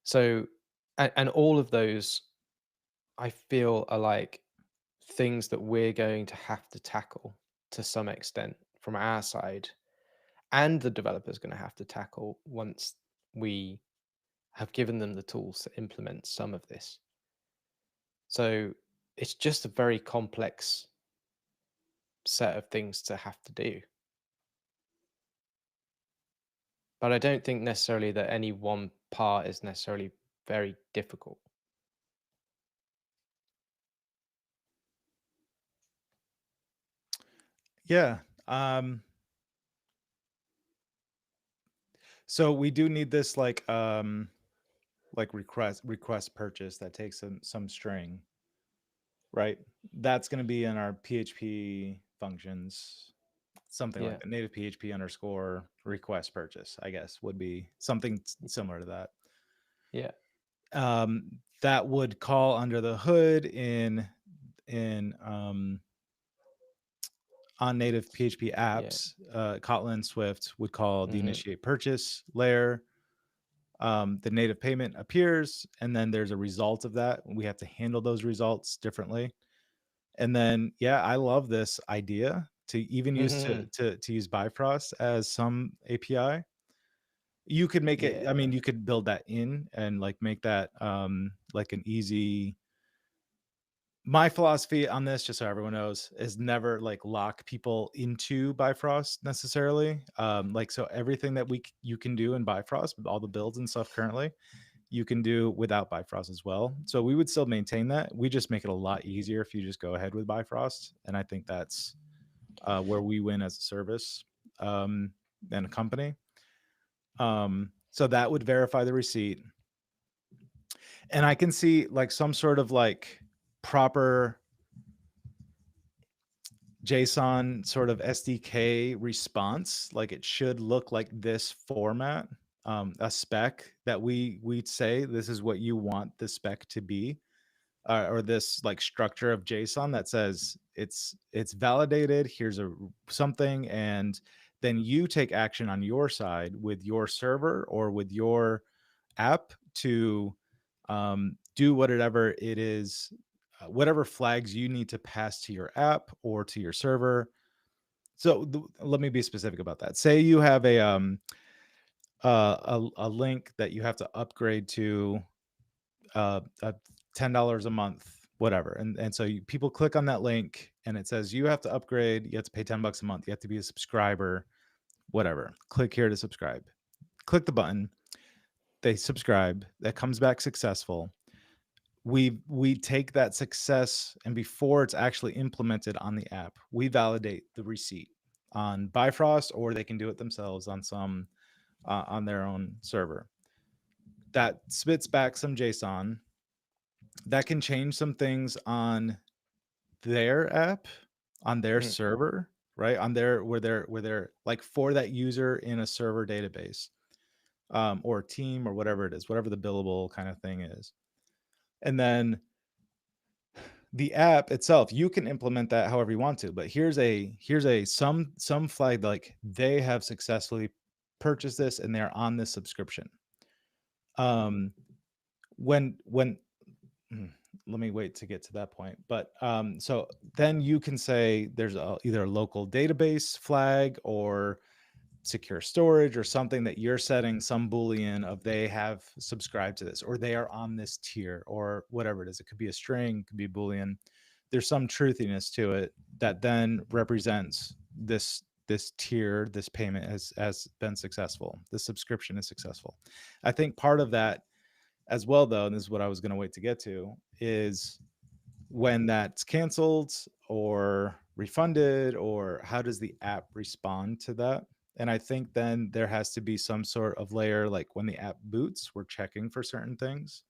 So, and all of those I feel are like things that we're going to have to tackle to some extent from our side, and the developer's going to have to tackle once we have given them the tools to implement some of this. So it's just a very complex set of things to have to do. But I don't think necessarily that any one part is necessarily very difficult. Yeah. So we do need this like request purchase that takes some string, right? That's going to be in our PHP functions, something like Yeah. that. Native PHP underscore request purchase, I guess, would be something similar to that. Yeah. That would call under the hood in on native PHP Yeah. apps. Kotlin Swift would call the Hmm. initiate purchase layer. The native payment appears, and then there's a result of that. We have to handle those results differently. And then, yeah, I love this idea to even use Hmm. to use Bifrost as some API. You could make it. I Yeah. mean, you could build that in and like make that like an easy my philosophy on this, just so everyone knows, is never like lock people into Bifrost necessarily. Like so everything that you can do in Bifrost with all the builds and stuff currently, you can do without Bifrost as well. So we would still maintain that. We just make it a lot easier if you just go ahead with Bifrost. And I think that's where we win as a service and a company. So that would verify the receipt. And I can see like some sort of like proper JSON sort of SDK response. Like it should look like this format, a spec that we'd say this is what you want the spec to be, or this like structure of JSON that says it's validated. Here's something, and then you take action on your side with your server or with your app to do whatever it is, whatever flags you need to pass to your app or to your server. So let me be specific about that. Say you have a link that you have to upgrade to $10 a month, whatever, and so people click on that link and it says you have to upgrade. You have to pay $10 a month. You have to be a subscriber, whatever. Click here to subscribe. Click the button. They subscribe. That comes back successful. We take that success, and before it's actually implemented on the app, we validate the receipt on Bifrost, or they can do it themselves on some on their own server. That spits back some JSON that can change some things on their app, on their server, right? On their where they're like for that user in a server database, or team or whatever it is, whatever the billable kind of thing is. And then the app itself, you can implement that however you want to, but here's a some flag like they have successfully purchased this and they're on this subscription. When let me wait to get to that point. But so then you can say there's either a local database flag or secure storage or something that you're setting some Boolean of they have subscribed to this or they are on this tier or whatever it is. It could be a string, it could be a Boolean. There's some truthiness to it that then represents this tier, this payment has been successful. The subscription is successful. I think part of that as well, though, and this is what I was going to wait to get to, is when that's canceled or refunded, or how does the app respond to that? And I think then there has to be some sort of layer, like when the app boots, we're checking for certain things,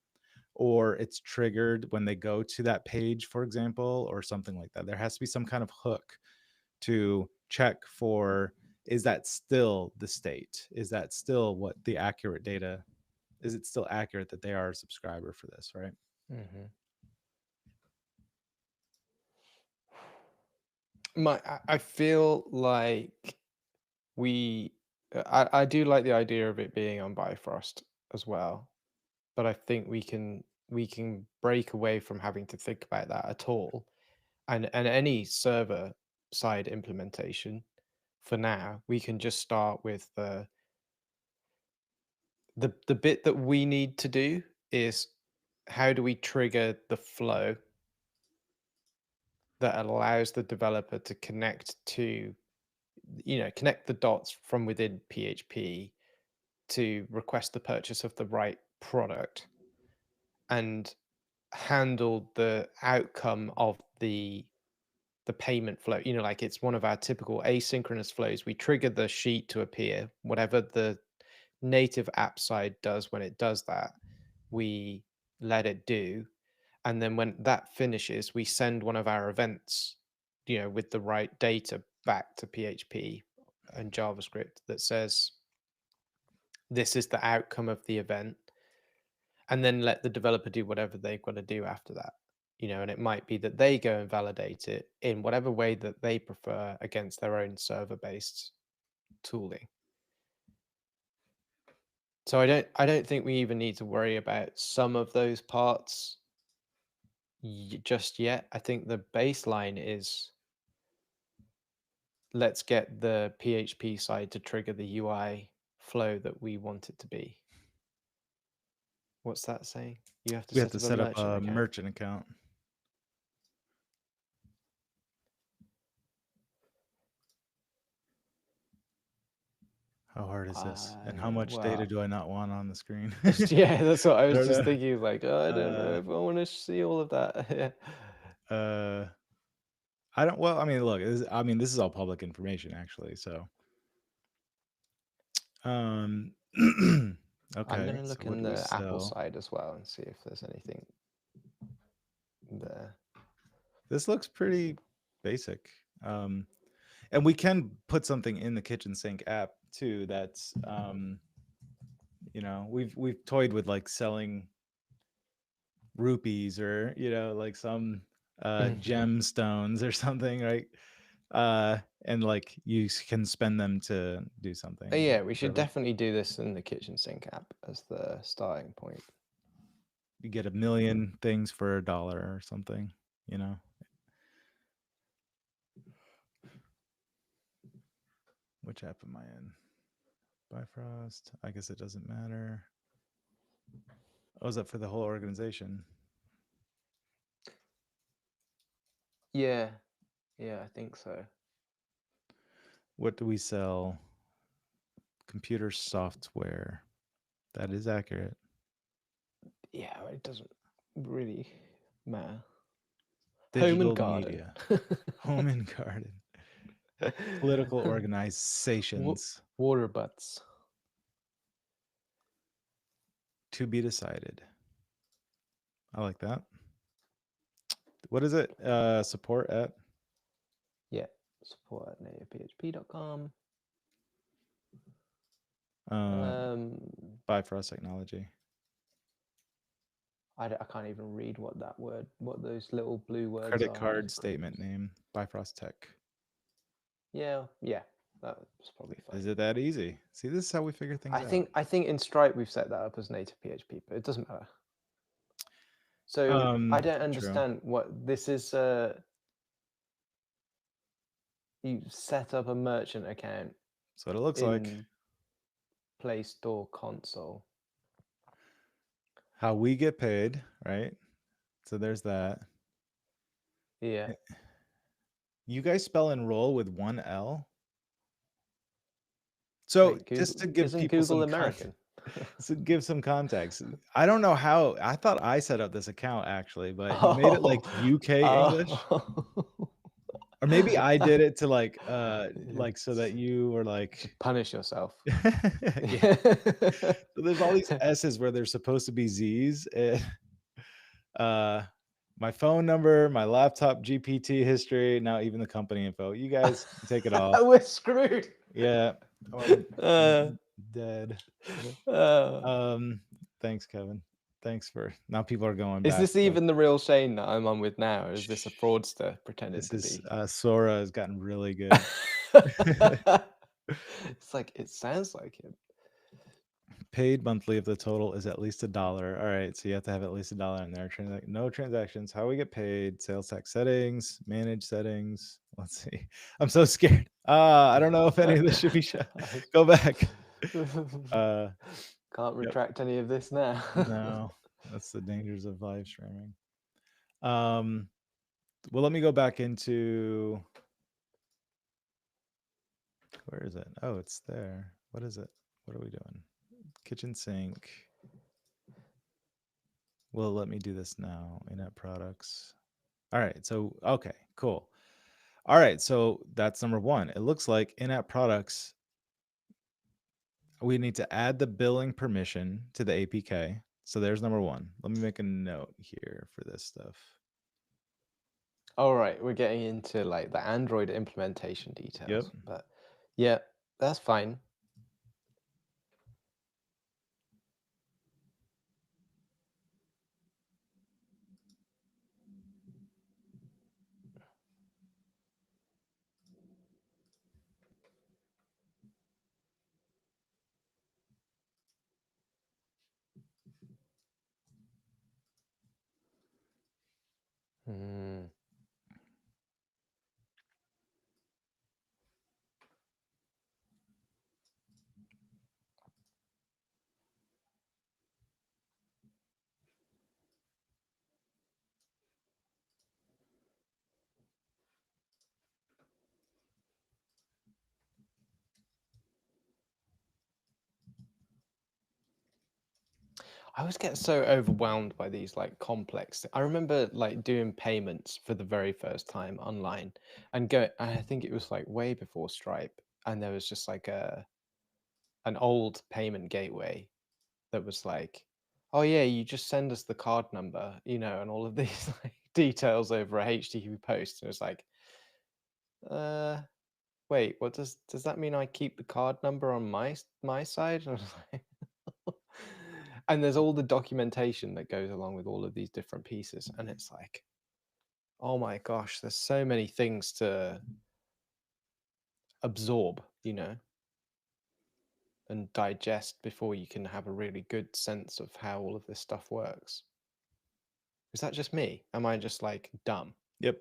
or it's triggered when they go to that page, for example, or something like that. There has to be some kind of hook to check for, is that still the state? Is that still what the accurate data? Is it still accurate that they are a subscriber for this, right? I feel like I do like the idea of it being on Bifrost as well, but I think we can break away from having to think about that at all, and any server side implementation for now, we can just start with the bit that we need to do is how do we trigger the flow that allows the developer to connect to, connect the dots from within PHP to request the purchase of the right product and handle the outcome of the payment flow. Like it's one of our typical asynchronous flows. We trigger the sheet to appear, whatever the native app side does. When it does that, we let it do, and then when that finishes, we send one of our events, with the right data back to PHP and JavaScript that says this is the outcome of the event, and then let the developer do whatever they've got to do after that. And it might be that they go and validate it in whatever way that they prefer against their own server-based tooling. So I don't think we even need to worry about some of those parts just yet. I think the baseline is, let's get the PHP side to trigger the UI flow that we want it to be. What's that saying? You have to We have set to up a set up merchant a account. merchant account. How hard is this? And how much data Well, do I not want on the screen? yeah, that's what I I was don't just know. thinking. Like, oh, I don't know Uh, if I want to see all of that. Yeah. I don't. Well, I mean, look. This is all public information, actually. So, um, I'm okay. gonna So look what in do we the Apple sell? side as well and see if there's anything there. This looks pretty basic. And we can put something in the kitchen sink app too. That's we've toyed with like selling rupees or like some gemstones or something, right? And like you can spend them to do something. Yeah, we should whatever. definitely do this in the kitchen sink app as the starting point. You get 1,000,000 things for $1 or something, you know. Which app am I in? Bifrost. I guess it doesn't matter. Oh, is that for the whole organization? Yeah, yeah, I think so. What do we sell? Computer software. That is accurate. Yeah, it doesn't really matter. Home Digital and garden. media. Home and garden. Political organizations. Water butts. To be decided. I like that. What is it? Support at? Yeah, support at nativephp.com. Bifrost Technology. I can't even read what those little blue words Credit are. card statement name. Bifrost Tech. Yeah, that's probably fine. Is it that easy? See, this is how we figure things out. I think in Stripe we've set that up as native PHP, but it doesn't matter. So I don't understand what this is. You set up a merchant account. That's what it looks like. Play Store console. How we get paid, right? So there's that. Yeah. You guys spell enroll with one L? So Wait, Google, just to give isn't people Google some American? to give some context. I don't know how. I thought I set up this account actually, but you made it like UK English. Or maybe I did it to like so that you were like punish yourself. Yeah. So there's all these S's where there's supposed to be Z's. My phone number, my laptop GPT history, now even the company info. You guys take it all. We're screwed. Yeah. Dead. Thanks, Kevin. Thanks for now. People are going back. Is this even the real Shane that I'm on with now? Or is this a fraudster pretending to be? Sora has gotten really good. It's like it sounds like him. Paid monthly if the total is at least $1. All right, so you have to have at least $1 in there. No transactions. How we get paid? Sales tax settings, manage settings. Let's see. I'm so scared. I don't know if any of this should be shown. Go back. Can't retract any of this now. No, that's the dangers of live streaming. Well, let me go back into. Where is it? Oh, it's there. What is it? What are we doing? Kitchen sink. Well, let me do this now. In-app products. All right. So, okay, cool. All right. So that's number one. It looks like in-app products, we need to add the billing permission to the APK. So there's number one. Let me make a note here for this stuff. All right. We're getting into like the Android implementation details. Yep. But yeah, that's fine. I always get so overwhelmed by these like complex. I remember like doing payments for the very first time online and I think it was like way before Stripe, and there was just like an old payment gateway that was like, oh yeah, you just send us the card number, and all of these like details over a HTTP post, and it's like, uh, wait, what does that mean? I keep the card number on my side? And I was like, and there's all the documentation that goes along with all of these different pieces, and it's like, oh my gosh, there's so many things to absorb, and digest before you can have a really good sense of how all of this stuff works. Is that just me? Am I just like dumb? Yep.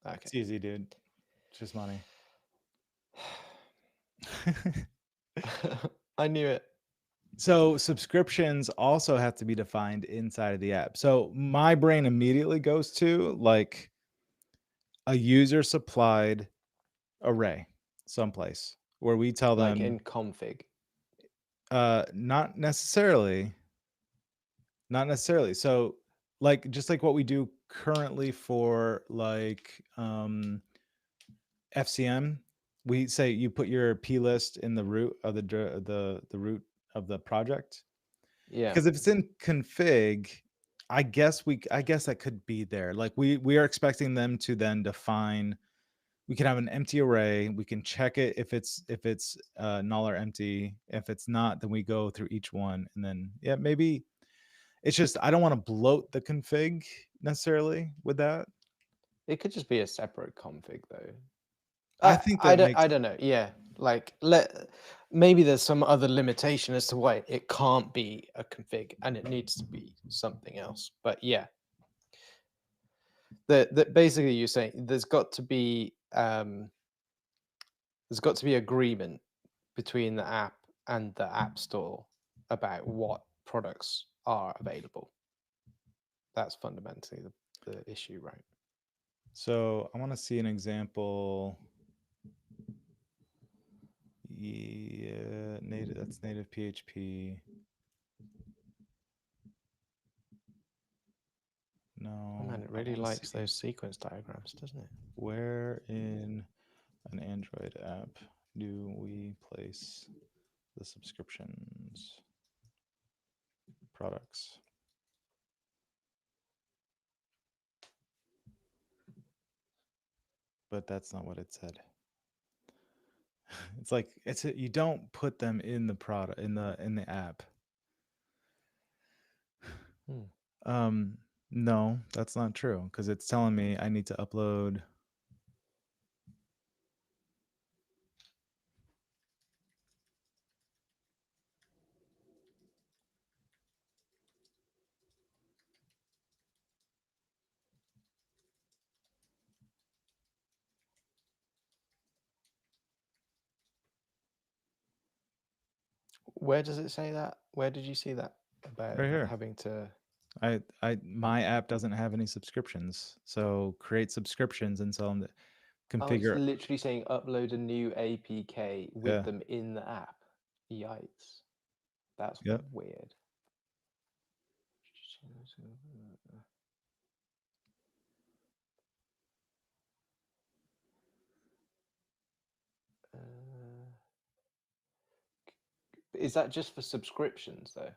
Okay. It's easy, dude. It's just money. I knew it. So subscriptions also have to be defined inside of the app. So my brain immediately goes to like a user supplied array someplace where we tell Like them in config. not necessarily. So like just like what we do currently for like FCM, we say you put your plist in the root of the root of the project. Yeah. Because if it's in config, I guess that could be there. Like we are expecting them to then define. We can have an empty array. We can check it if it's null or empty. If it's not, then we go through each one, and then maybe it's just I don't want to bloat the config necessarily with that. It could just be a separate config though. I think I that don't makes I don't know. Yeah. Like maybe there's some other limitation as to why it can't be a config and it needs to be something else. But yeah. The basically you're saying there's got to be agreement between the app and the app store about what products are available. That's fundamentally the issue, right? so. I want to see an example. Yeah, that's native PHP. No. Oh man, it I really wanna likes see those sequence diagrams, doesn't it? where in an Android app do we place the subscriptions products? But that's not what it said. It's like you don't put them in the product in the app. No, that's not true because it's telling me I need to upload. Where does it say that? Where did you see that about Right here. having to? My app doesn't have any subscriptions, so create subscriptions and tell them to Oh, it's configure. literally saying upload a new APK with Yeah. them in the app. Yikes, that's Yep. weird. Is that just for subscriptions though?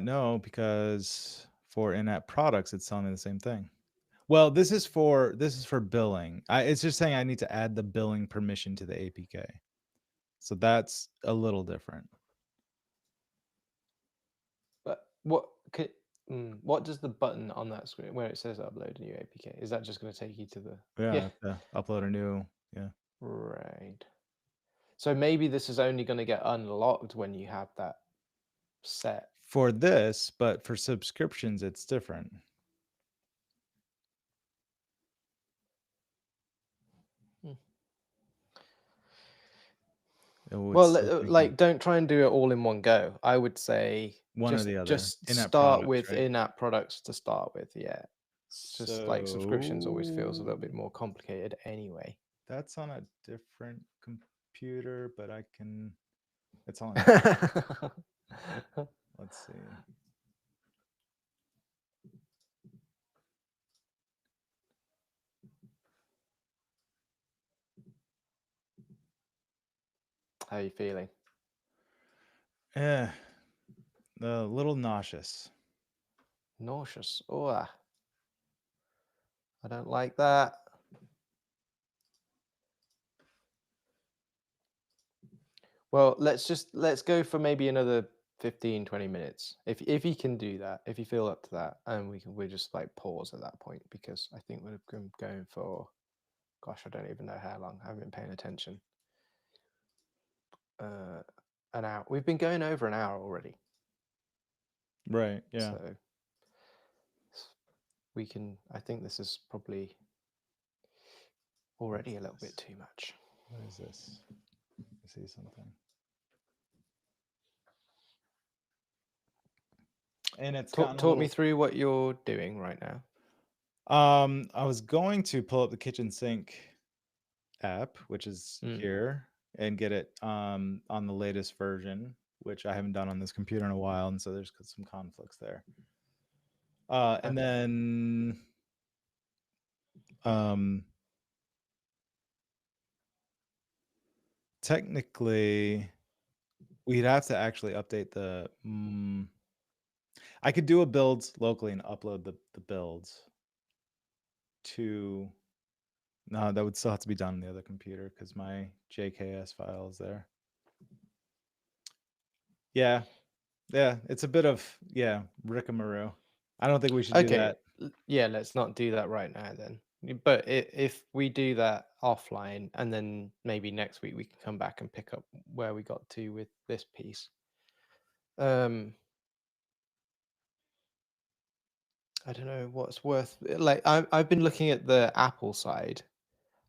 No, because for in-app products, it's telling me the same thing. Well, this is for billing. It's just saying I need to add the billing permission to the APK. So that's a little different. But what does the button on that screen where it says upload a new APK, is that just going to take you to the Upload a new right? So maybe this is only going to get unlocked when you have that set. for this, but for subscriptions, it's different. Well, like don't try and do it all in one go. I would say one or the other. just In-app start products, with right? in-app products to start with. Yeah, just like subscriptions always feels a little bit more complicated anyway. That's on a different computer, but I can. It's on. Let's see. How are you feeling? A little nauseous. Nauseous. Oh, I don't like that. Well, let's go for maybe another 15, 20 minutes. If you can do that, if you feel up to that, and we'll just like pause at that point, because I think we're going for, gosh, I don't even know how long. I haven't been paying attention. An hour. We've been going over an hour already. Right. Yeah. So we can, I think this is probably already a little bit too much. What is this? I see something. And it's Talk me through what you're doing right now. I was going to pull up the kitchen sink app, which is here, and get it on the latest version, which I haven't done on this computer in a while, and so there's some conflicts there. And then technically we'd have to actually update the I could do a builds locally and upload the builds to no, that would still have to be done on the other computer because my JKS file is there. Yeah, it's a bit of rickamaroo. I don't think we should do that. Yeah, let's not do that right now then. But if we do that offline, and then maybe next week we can come back and pick up where we got to with this piece. I don't know what's worth. Like I've been looking at the Apple side,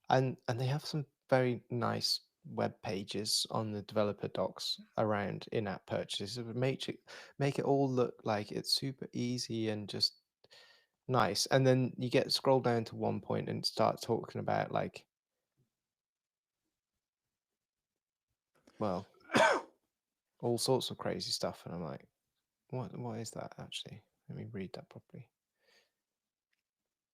and they have some very nice web pages on the developer docs around in-app purchases. It would make it all look like it's super easy and just nice. And then you get scroll down to one point and start talking about like, well, all sorts of crazy stuff, and I'm like, what is that actually? Let me read that properly.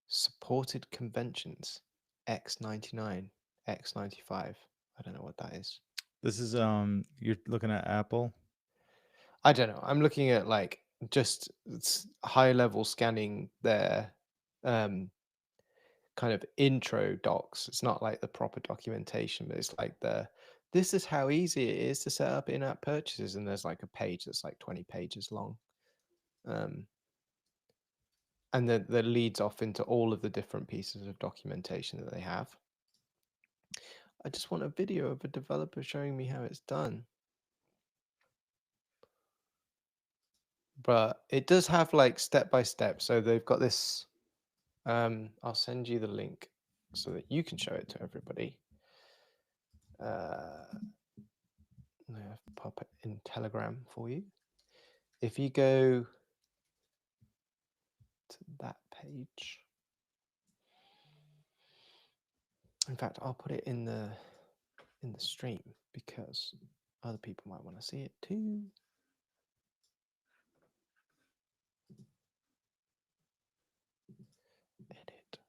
Supported conventions, X99, X95. I don't know what that is. This is you're looking at Apple. I don't know. I'm looking at like just high level scanning their kind of intro docs. It's not like the proper documentation, but it's like this is how easy it is to set up in-app purchases, and there's like a page that's like 20 pages long. And then that leads off into all of the different pieces of documentation that they have. I just want a video of a developer showing me how it's done. But it does have like step by step. So they've got this. I'll send you the link so that you can show it to everybody. I'll pop it in Telegram for you. If you go to that page, in fact, I'll put it in the stream because other people might want to see it too. Edit,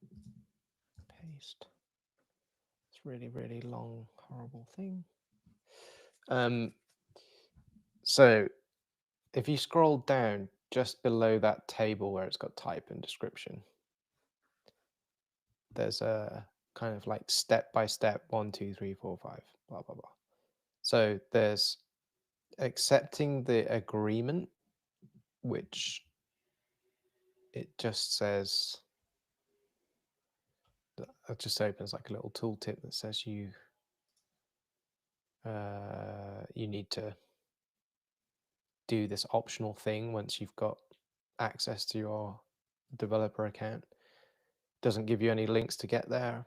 paste. It's really, really long, horrible thing. So if you scroll down just below that table where it's got type and description, there's a kind of like step by step 1, 2, 3, 4, 5, blah blah blah. So there's accepting the agreement, which it just says, it just opens like a little tooltip that says you need to do this optional thing once you've got access to your developer account. Doesn't give you any links to get there.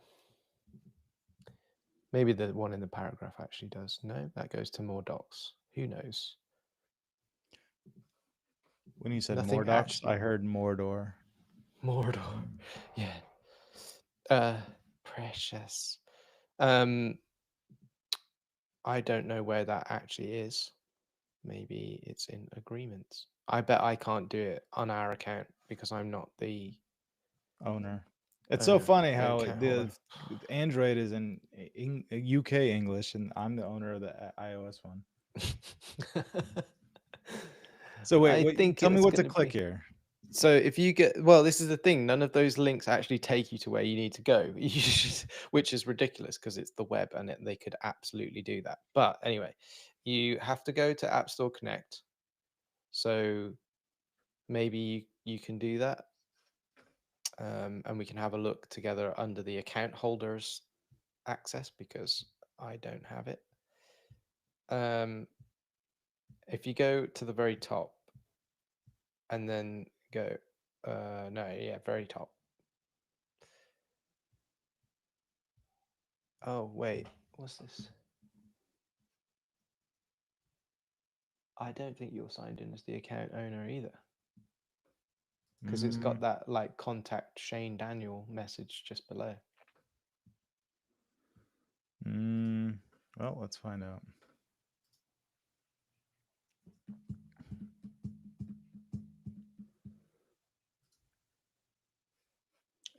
Maybe the one in the paragraph actually does. No, that goes to more docs. Who knows? When you said Nothing more docs, actually. I heard Mordor. Mordor. Yeah. Precious. I don't know where that actually is. maybe it's in agreements. I bet I can't do it on our account because I'm not the owner. It's so owner, funny the how account holder. the Android is in UK English, and I'm the owner of the iOS one. So wait, I think tell me it's what to going to click be. here. So if you get, well, this is the thing. None of those links actually take you to where you need to go, which is ridiculous because it's the web and they could absolutely do that. But anyway, you have to go to App Store Connect. So maybe you can do that. And we can have a look together under the account holders access because I don't have it. If you go to the very top and then go, no, yeah, very top. Oh, wait, what's this? I don't think you're signed in as the account owner either. Because it's got that like contact Shane Daniel message just below. Well, let's find out.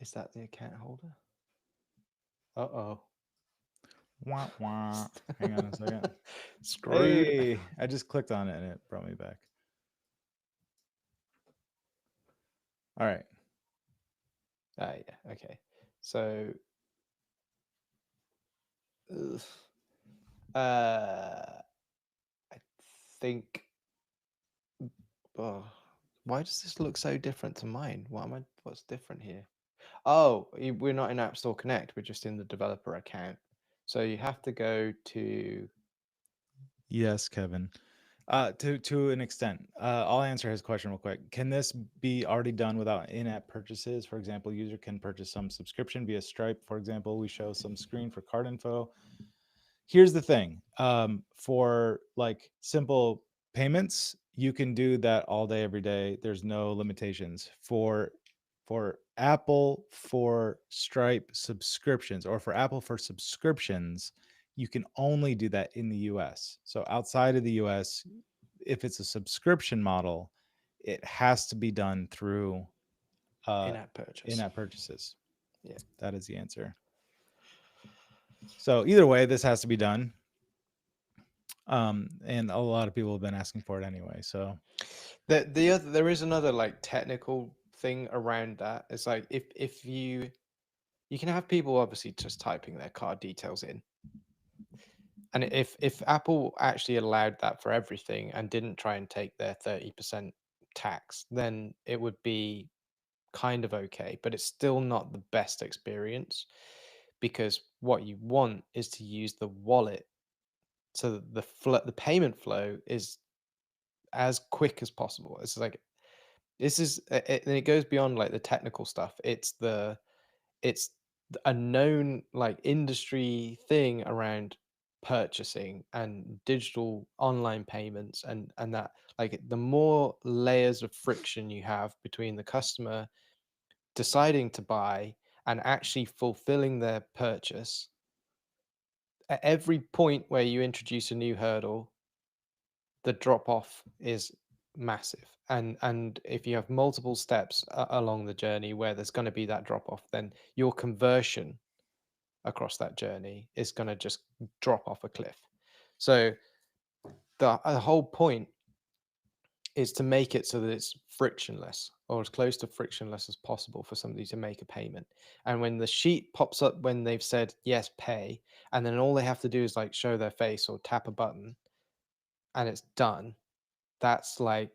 Is that the account holder? Uh-oh. Wah, wah. Hang on a second. Screwed. Hey, I just clicked on it and it brought me back. All right. Yeah, okay. So I think oh, why does this look so different to mine? What's different here? Oh, we're not in App Store Connect, we're just in the developer account. So you have to go to Yes, Kevin. To an extent, I'll answer his question real quick. Can this be already done without in-app purchases? For example, user can purchase some subscription via Stripe. For example, we show some screen for card info. Here's the thing. For like simple payments, you can do that all day, every day. There's no limitations. For Apple, for Stripe subscriptions, or for Apple for subscriptions, you can only do that in the US. So outside of the US, if it's a subscription model, it has to be done through in-app purchase. in-app purchases. Yeah. That is the answer. So either way, this has to be done. And a lot of people have been asking for it anyway. So There is another like technical thing around that. It's like if you can have people obviously just typing their card details in. And if Apple actually allowed that for everything and didn't try and take their 30% tax, then it would be kind of okay, but it's still not the best experience because what you want is to use the wallet so that the payment flow is as quick as possible. It's like and it goes beyond like the technical stuff. It's a known like industry thing around purchasing and digital online payments and that like the more layers of friction you have between the customer deciding to buy and actually fulfilling their purchase at every point where you introduce a new hurdle the drop off is massive and if you have multiple steps along the journey where there's going to be that drop off then your conversion across that journey is going to just drop off a cliff. So the whole point is to make it so that it's frictionless or as close to frictionless as possible for somebody to make a payment. And when the sheet pops up when they've said yes, pay, and then all they have to do is like show their face or tap a button and it's done, that's like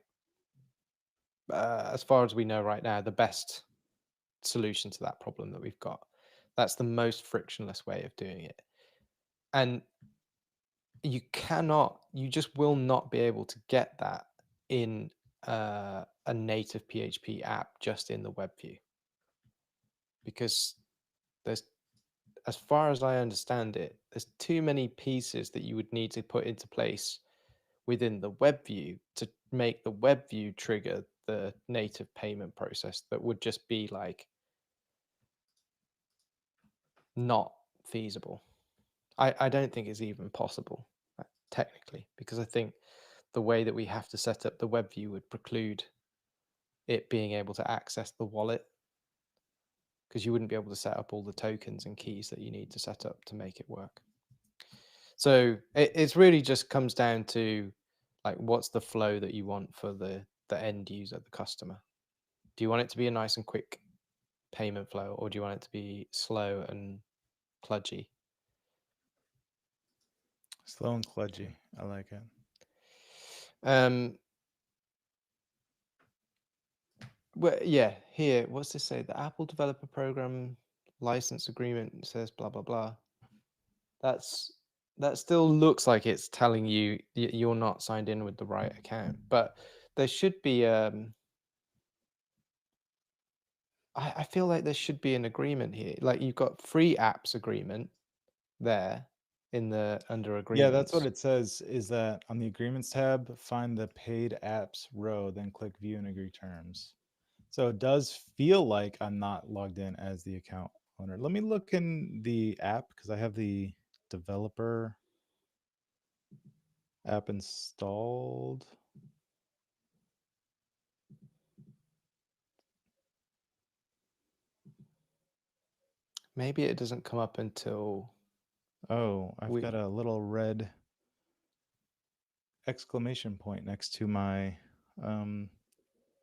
as far as we know right now the best solution to that problem that we've got. That's the most frictionless way of doing it. And you just will not be able to get that in a native PHP app just in the web view because there's, as far as I understand it, there's too many pieces that you would need to put into place within the web view to make the web view trigger the native payment process that would just be like not feasible. I don't think it's even possible technically because I think the way that we have to set up the web view would preclude it being able to access the wallet, because you wouldn't be able to set up all the tokens and keys that you need to set up to make it work. So it's really just comes down to like, what's the flow that you want for the end user, the customer? Do you want it to be a nice and quick payment flow, or do you want it to be slow and kludgy? Slow and kludgy. I like it. Well, yeah, here, what's this say? The Apple Developer Program license agreement says blah blah blah. That still looks like it's telling you you're not signed in with the right account, but there should be I feel like there should be an agreement here. Like, you've got free apps agreement there in the under agreements. Yeah, that's what it says, is that on the agreements tab, find the paid apps row, then click view and agree terms. So it does feel like I'm not logged in as the account owner. Let me look in the app because I have the developer app installed. Maybe it doesn't come up until Oh, I've got a little red exclamation point next to my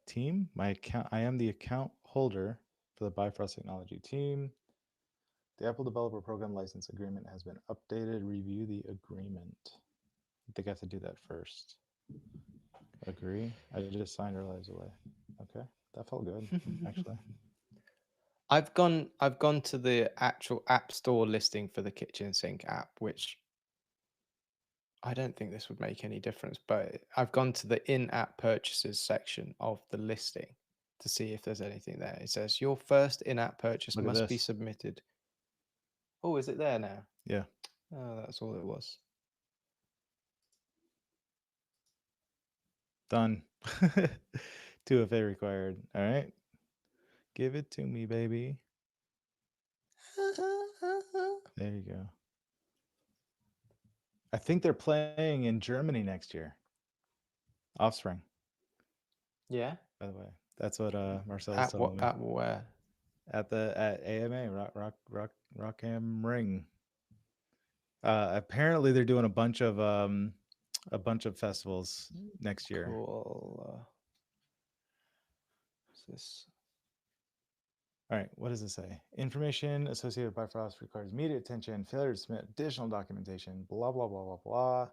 team, my account. I am the account holder for the Bifrost Technology team. The Apple Developer Program License Agreement has been updated. Review the agreement. I think I have to do that first. Agree. I just signed or lives away. Okay, that felt good, actually. I've gone to the actual App Store listing for the kitchen sink app, which I don't think this would make any difference, but I've gone to the in-app purchases section of the listing to see if there's anything there. It says your first in-app purchase Look at must be this. submitted. Oh, is it there now? Yeah. Oh, that's all it was. Done. 2FA required. All right. Give it to me, baby. There you go. I think they're playing in Germany next year. Offspring, Yeah. by the way. That's what Marcel was At telling me. At where? At AMA, Rock Am Ring. Apparently they're doing a bunch of festivals next year. Cool. What's this? All right, what does it say? Information associated with Bifrost requires immediate attention, failure to submit additional documentation, blah, blah, blah, blah, blah.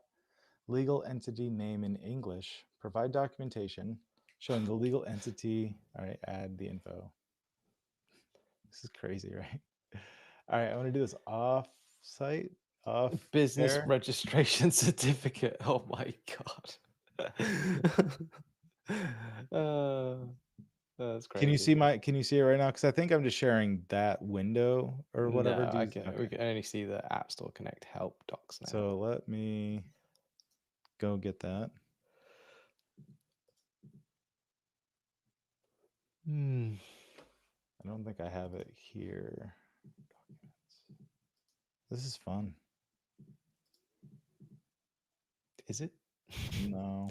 Legal entity name in English. Provide documentation showing the legal entity. All right, add the info. This is crazy, right? All right, I want to do this off-site, off Business air. registration certificate. Oh my god. That's crazy. Can you see it right now? Because I think I'm just sharing that window or whatever. No, Okay. we can only see the App Store Connect help docs now. So let me go get that. I don't think I have it here. This is fun. Is it? No.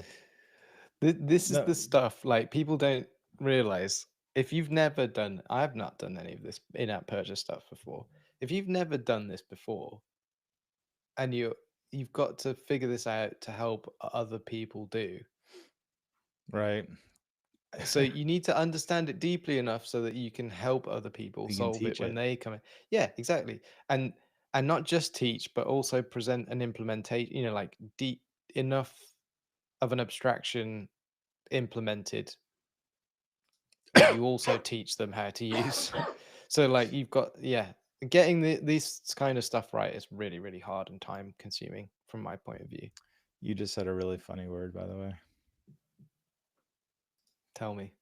This is the stuff, like, people don't realize. If you've never done, I've not done any of this in-app purchase stuff before. If you've never done this before, and you've got to figure this out to help other people do. Right. So you need to understand it deeply enough so that you can help other people solve it when they come in. Yeah, exactly. And not just teach, but also present an implementation, like deep enough of an abstraction implemented that you also teach them how to use. So like, you've got, getting this kind of stuff right is really, really hard and time consuming from my point of view. You just said a really funny word, by the way. Tell me.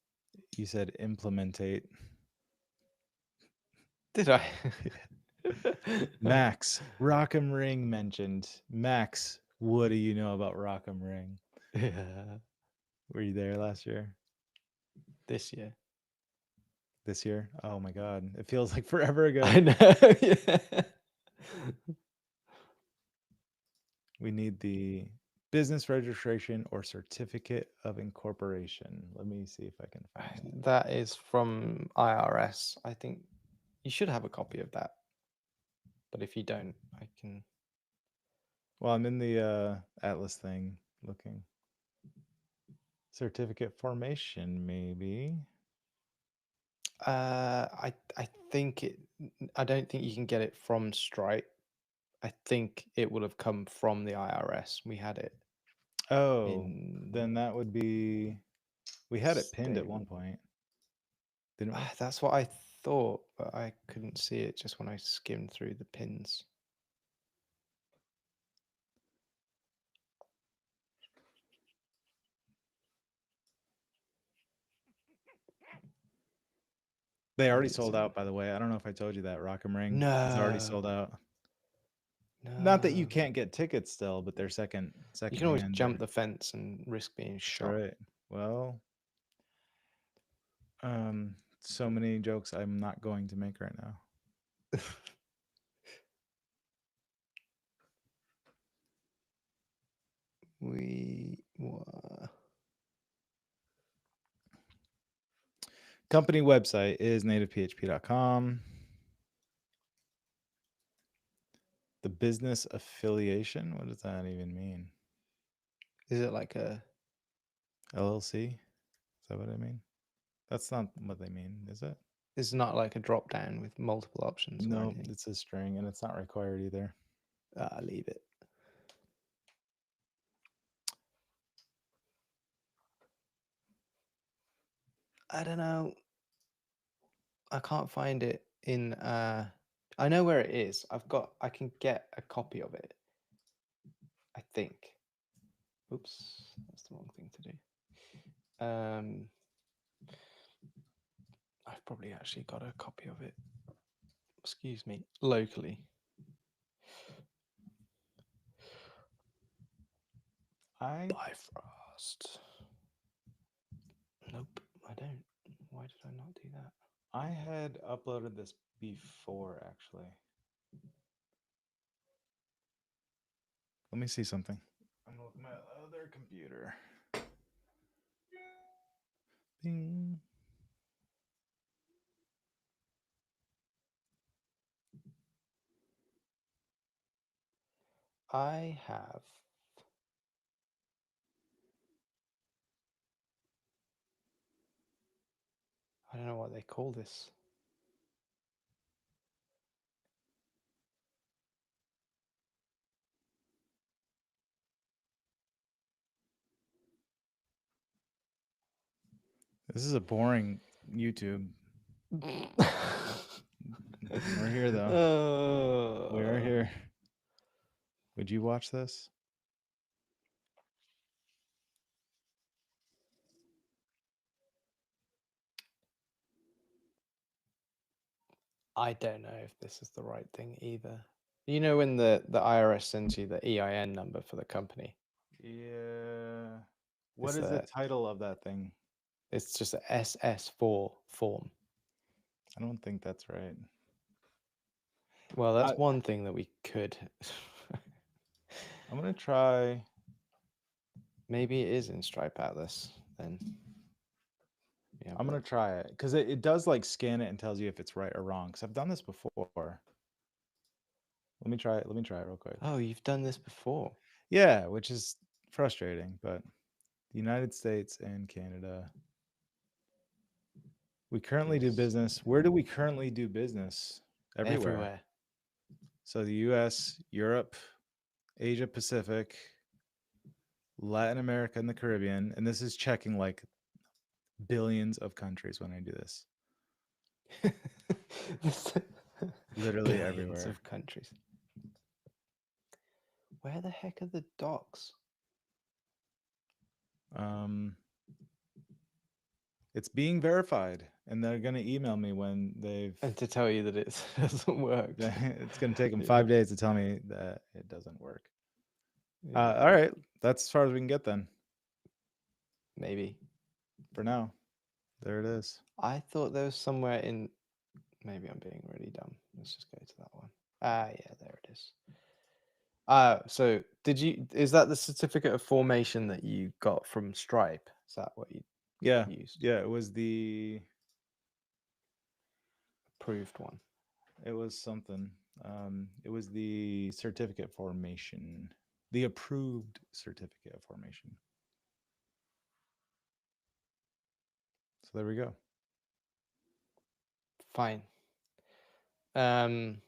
You said implementate. Did I? Max, Rock'em Ring mentioned. Max, what do you know about Rock'em Ring? Yeah. Were you there last year? This year. This year? Oh my god. It feels like forever ago. I know. Yeah. We need the business registration or certificate of incorporation. Let me see if I can find that. That is from IRS. I think you should have a copy of that. But if you don't, I can. Well, I'm in the Atlas thing looking. Certificate formation, maybe. I think it. I don't think you can get it from Stripe. I think it would have come from the IRS. We had it Oh, in. then that would be. We had it pinned at one statement. point, didn't we? That's what I thought, but I couldn't see it just when I skimmed through the pins. They already Maybe it's sold on. out, by the way. I don't know if I told you that. Rock'em Ring is already No, sold out. Not that you no. can't get tickets still, but they're You second can always hand. jump the fence and risk being That's shot. right. Well, so many jokes I'm not going to make right now. We were. Company website is nativephp.com. The business affiliation, what does that even mean? Is it like a? LLC? Is that what I mean? That's not what they mean, is it? It's not like a drop down with multiple options or No, anything. it's a string and it's not required either. Leave it. I don't know. I can't find it in. I know where it is. I can get a copy of it. I think. Oops, that's the wrong thing to do. I've probably actually got a copy of it. Excuse me, locally. Bifrost. Nope, I don't. Why did I not do that? I had uploaded this before, actually. Let me see something. I'm looking at my other computer. Bing. I have. I don't know what they call this. This is a boring YouTube. We're here, though. We're here. Would you watch this? I don't know if this is the right thing either. You know when the IRS sends you the EIN number for the company? Yeah. What It's is the title of that thing? It's just a SS4 form. I don't think that's right. Well, that's one thing that we could. I'm going to try. Maybe it is in Stripe Atlas then. Yeah, I'm going to try it because it does like scan it and tells you if it's right or wrong. Because I've done this before. Let me try it. Let me try it real quick. Oh, you've done this before. Yeah, which is frustrating, but the United States and Canada. We currently do business. Where do we currently do business? Everywhere. So the US, Europe, Asia Pacific, Latin America, and the Caribbean. And this is checking like billions of countries when I do this. Literally Billions everywhere. of countries. Where the heck are the docs? It's being verified, and they're going to email me when they've. And to tell you that it doesn't work. It's going to take them 5 days to tell me that it doesn't work. Yeah. All right, that's as far as we can get then. Maybe. For now, there it is. I thought there was somewhere in. Maybe I'm being really dumb. Let's just go to that one. Yeah, there it is. So is that the certificate of formation that you got from Stripe? Is that what you Yeah. used? Yeah, it was the Approved one. it was something. It was the certificate formation. The approved certificate of formation. So there we go. Fine. Um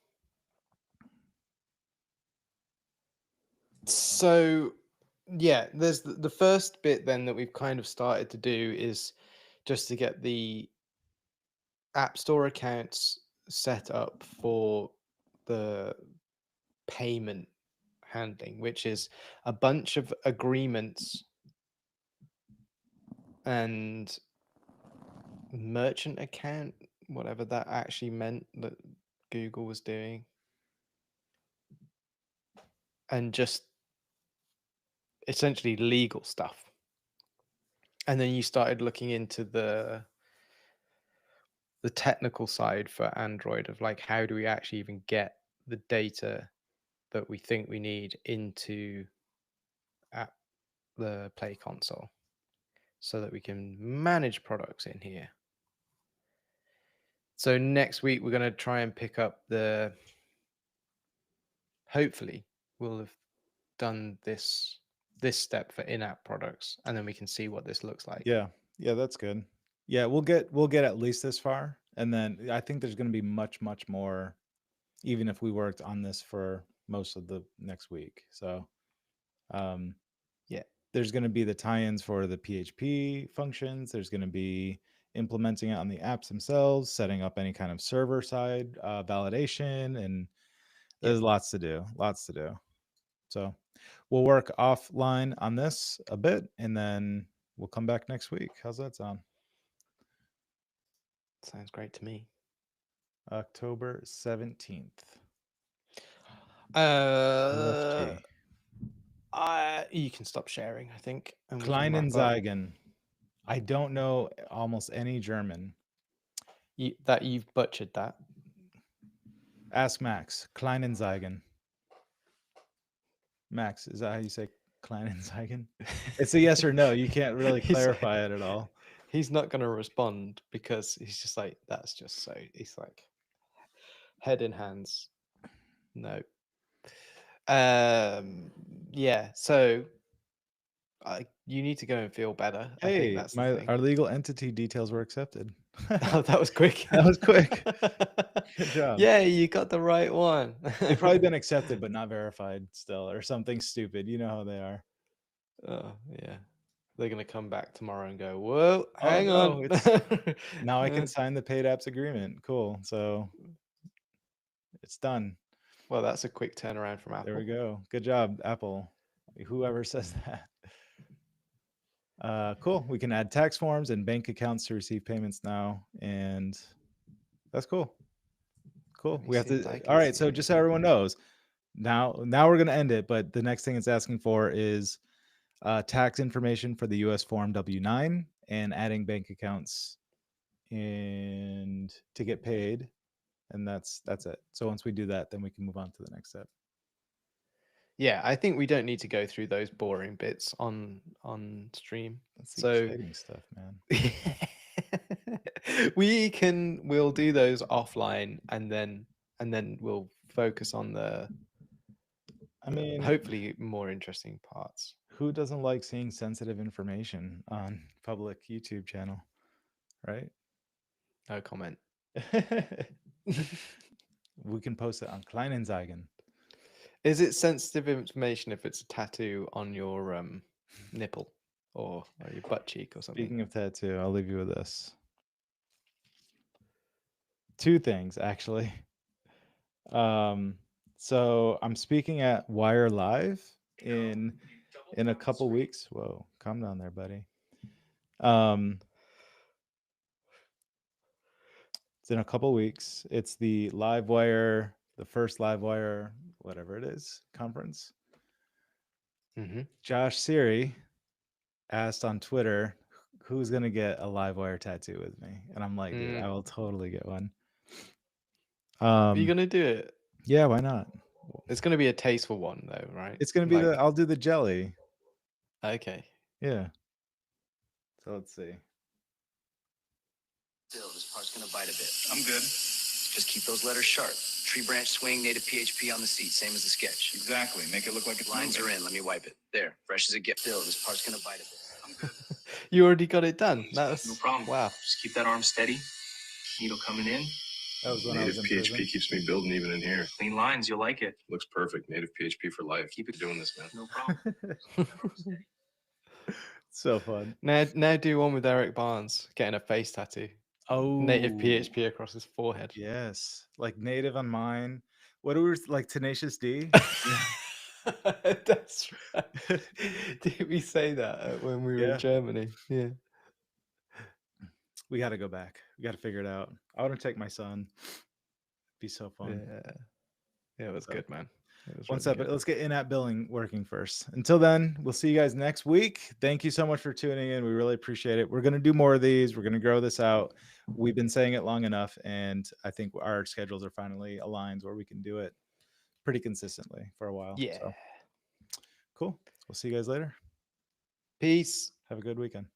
so yeah, there's the first bit then that we've kind of started to do is just to get the App Store accounts set up for the payment handling, which is a bunch of agreements and merchant account, whatever that actually meant that Google was doing, and just essentially legal stuff. And then you started looking into the technical side for Android of like, how do we actually even get the data that we think we need into app the Play console so that we can manage products in here. So next week we're going to try and pick up hopefully we'll have done this step for in-app products, and then we can see what this looks like. Yeah. Yeah, that's good. Yeah, we'll get at least this far, and then I think there's going to be much more, even if we worked on this for most of the next week. So Yeah. there's going to be the tie-ins for the PHP functions. There's going to be implementing it on the apps themselves, setting up any kind of server side validation, and there's lots to do. So we'll work offline on this a bit, and then we'll come back next week. How's that sound? Sounds great to me. October 17th. Uh, UFG. you can stop sharing, I think, and we can Kleinen wrap up. Zeigen. I don't know almost any German. You've butchered that. Ask Max. Kleinen Zeigen. Max, is that how you say Kleinen Zeigen? It's a yes or no. You can't really clarify it at all. He's not going to respond because he's just like, that's just so. He's like, head in hands. No. Yeah. So you need to go and feel better. I think Hey, that's the thing. our legal entity details were accepted. Oh, that was quick. That was quick. Good job. Yeah, you got the right one. They've probably been accepted but not verified still, or something stupid. You know how they are. Oh, yeah. They're going to come back tomorrow and go, whoa, Oh hang no, on. now I can sign the paid apps agreement. Cool. So it's done. Well, that's a quick turnaround from Apple. There we go. Good job, Apple. Whoever says that. Cool. We can add tax forms and bank accounts to receive payments now, and that's cool. Cool. We have to. All right. So just so everyone knows, now we're gonna end it. But the next thing it's asking for is tax information for the U.S. Form W-9 and adding bank accounts and to get paid, and that's it. So once we do that, then we can move on to the next step. Yeah, I think we don't need to go through those boring bits on stream. That's the exciting stuff, man. We'll do those offline, and then we'll focus on the hopefully more interesting parts. Who doesn't like seeing sensitive information on public YouTube channel, right? No comment. We can post it on Kleinen Zeigen. Is it sensitive information if it's a tattoo on your nipple or your butt cheek or something? Speaking of tattoo, I'll leave you with this. Two things, actually. So I'm speaking at Wire Live in a couple weeks. Whoa, calm down there, buddy. It's in a couple weeks. It's the Livewire, the first Livewire, whatever it is, conference. Mm-hmm. Josh Siri asked on Twitter, who's gonna get a Livewire tattoo with me? And I'm like, dude, I will totally get one. Are you gonna do it? Yeah, why not? It's going to be a tasteful one, though, right? It's gonna be Like, I'll do the jelly. okay. Yeah. So let's see. Still, this part's gonna bite a bit. I'm good. Just keep those letters sharp. Tree branch swing, native PHP on the seat, same as the sketch. Exactly. Make it look like it's lines moving. Are in. Let me wipe it. There, fresh as it gets. Still, this part's gonna bite a bit. I'm good. You already got it done. That's No problem. wow. Just keep that arm steady. Needle coming in. That was when I was Native in PHP prison. keeps me building even in here. Clean lines, you'll like it. Looks perfect. Native PHP for life. Keep it doing this, man. No problem. So fun. Now do one with Eric Barnes getting a face tattoo. Oh, Native PHP across his forehead. Yes, like native on mine. What were like Tenacious D? That's right. Did we say that when we were Yeah. in Germany? Yeah. We got to go back. We got to figure it out. I want to take my son. Be so fun. Yeah, it was So, good, man. It was one really step, good. let's get in-app billing working first. Until then, we'll see you guys next week. Thank you so much for tuning in. We really appreciate it. We're going to do more of these. We're going to grow this out. We've been saying it long enough, and I think our schedules are finally aligned where we can do it pretty consistently for a while. Yeah. So, cool. We'll see you guys later. Peace. Have a good weekend.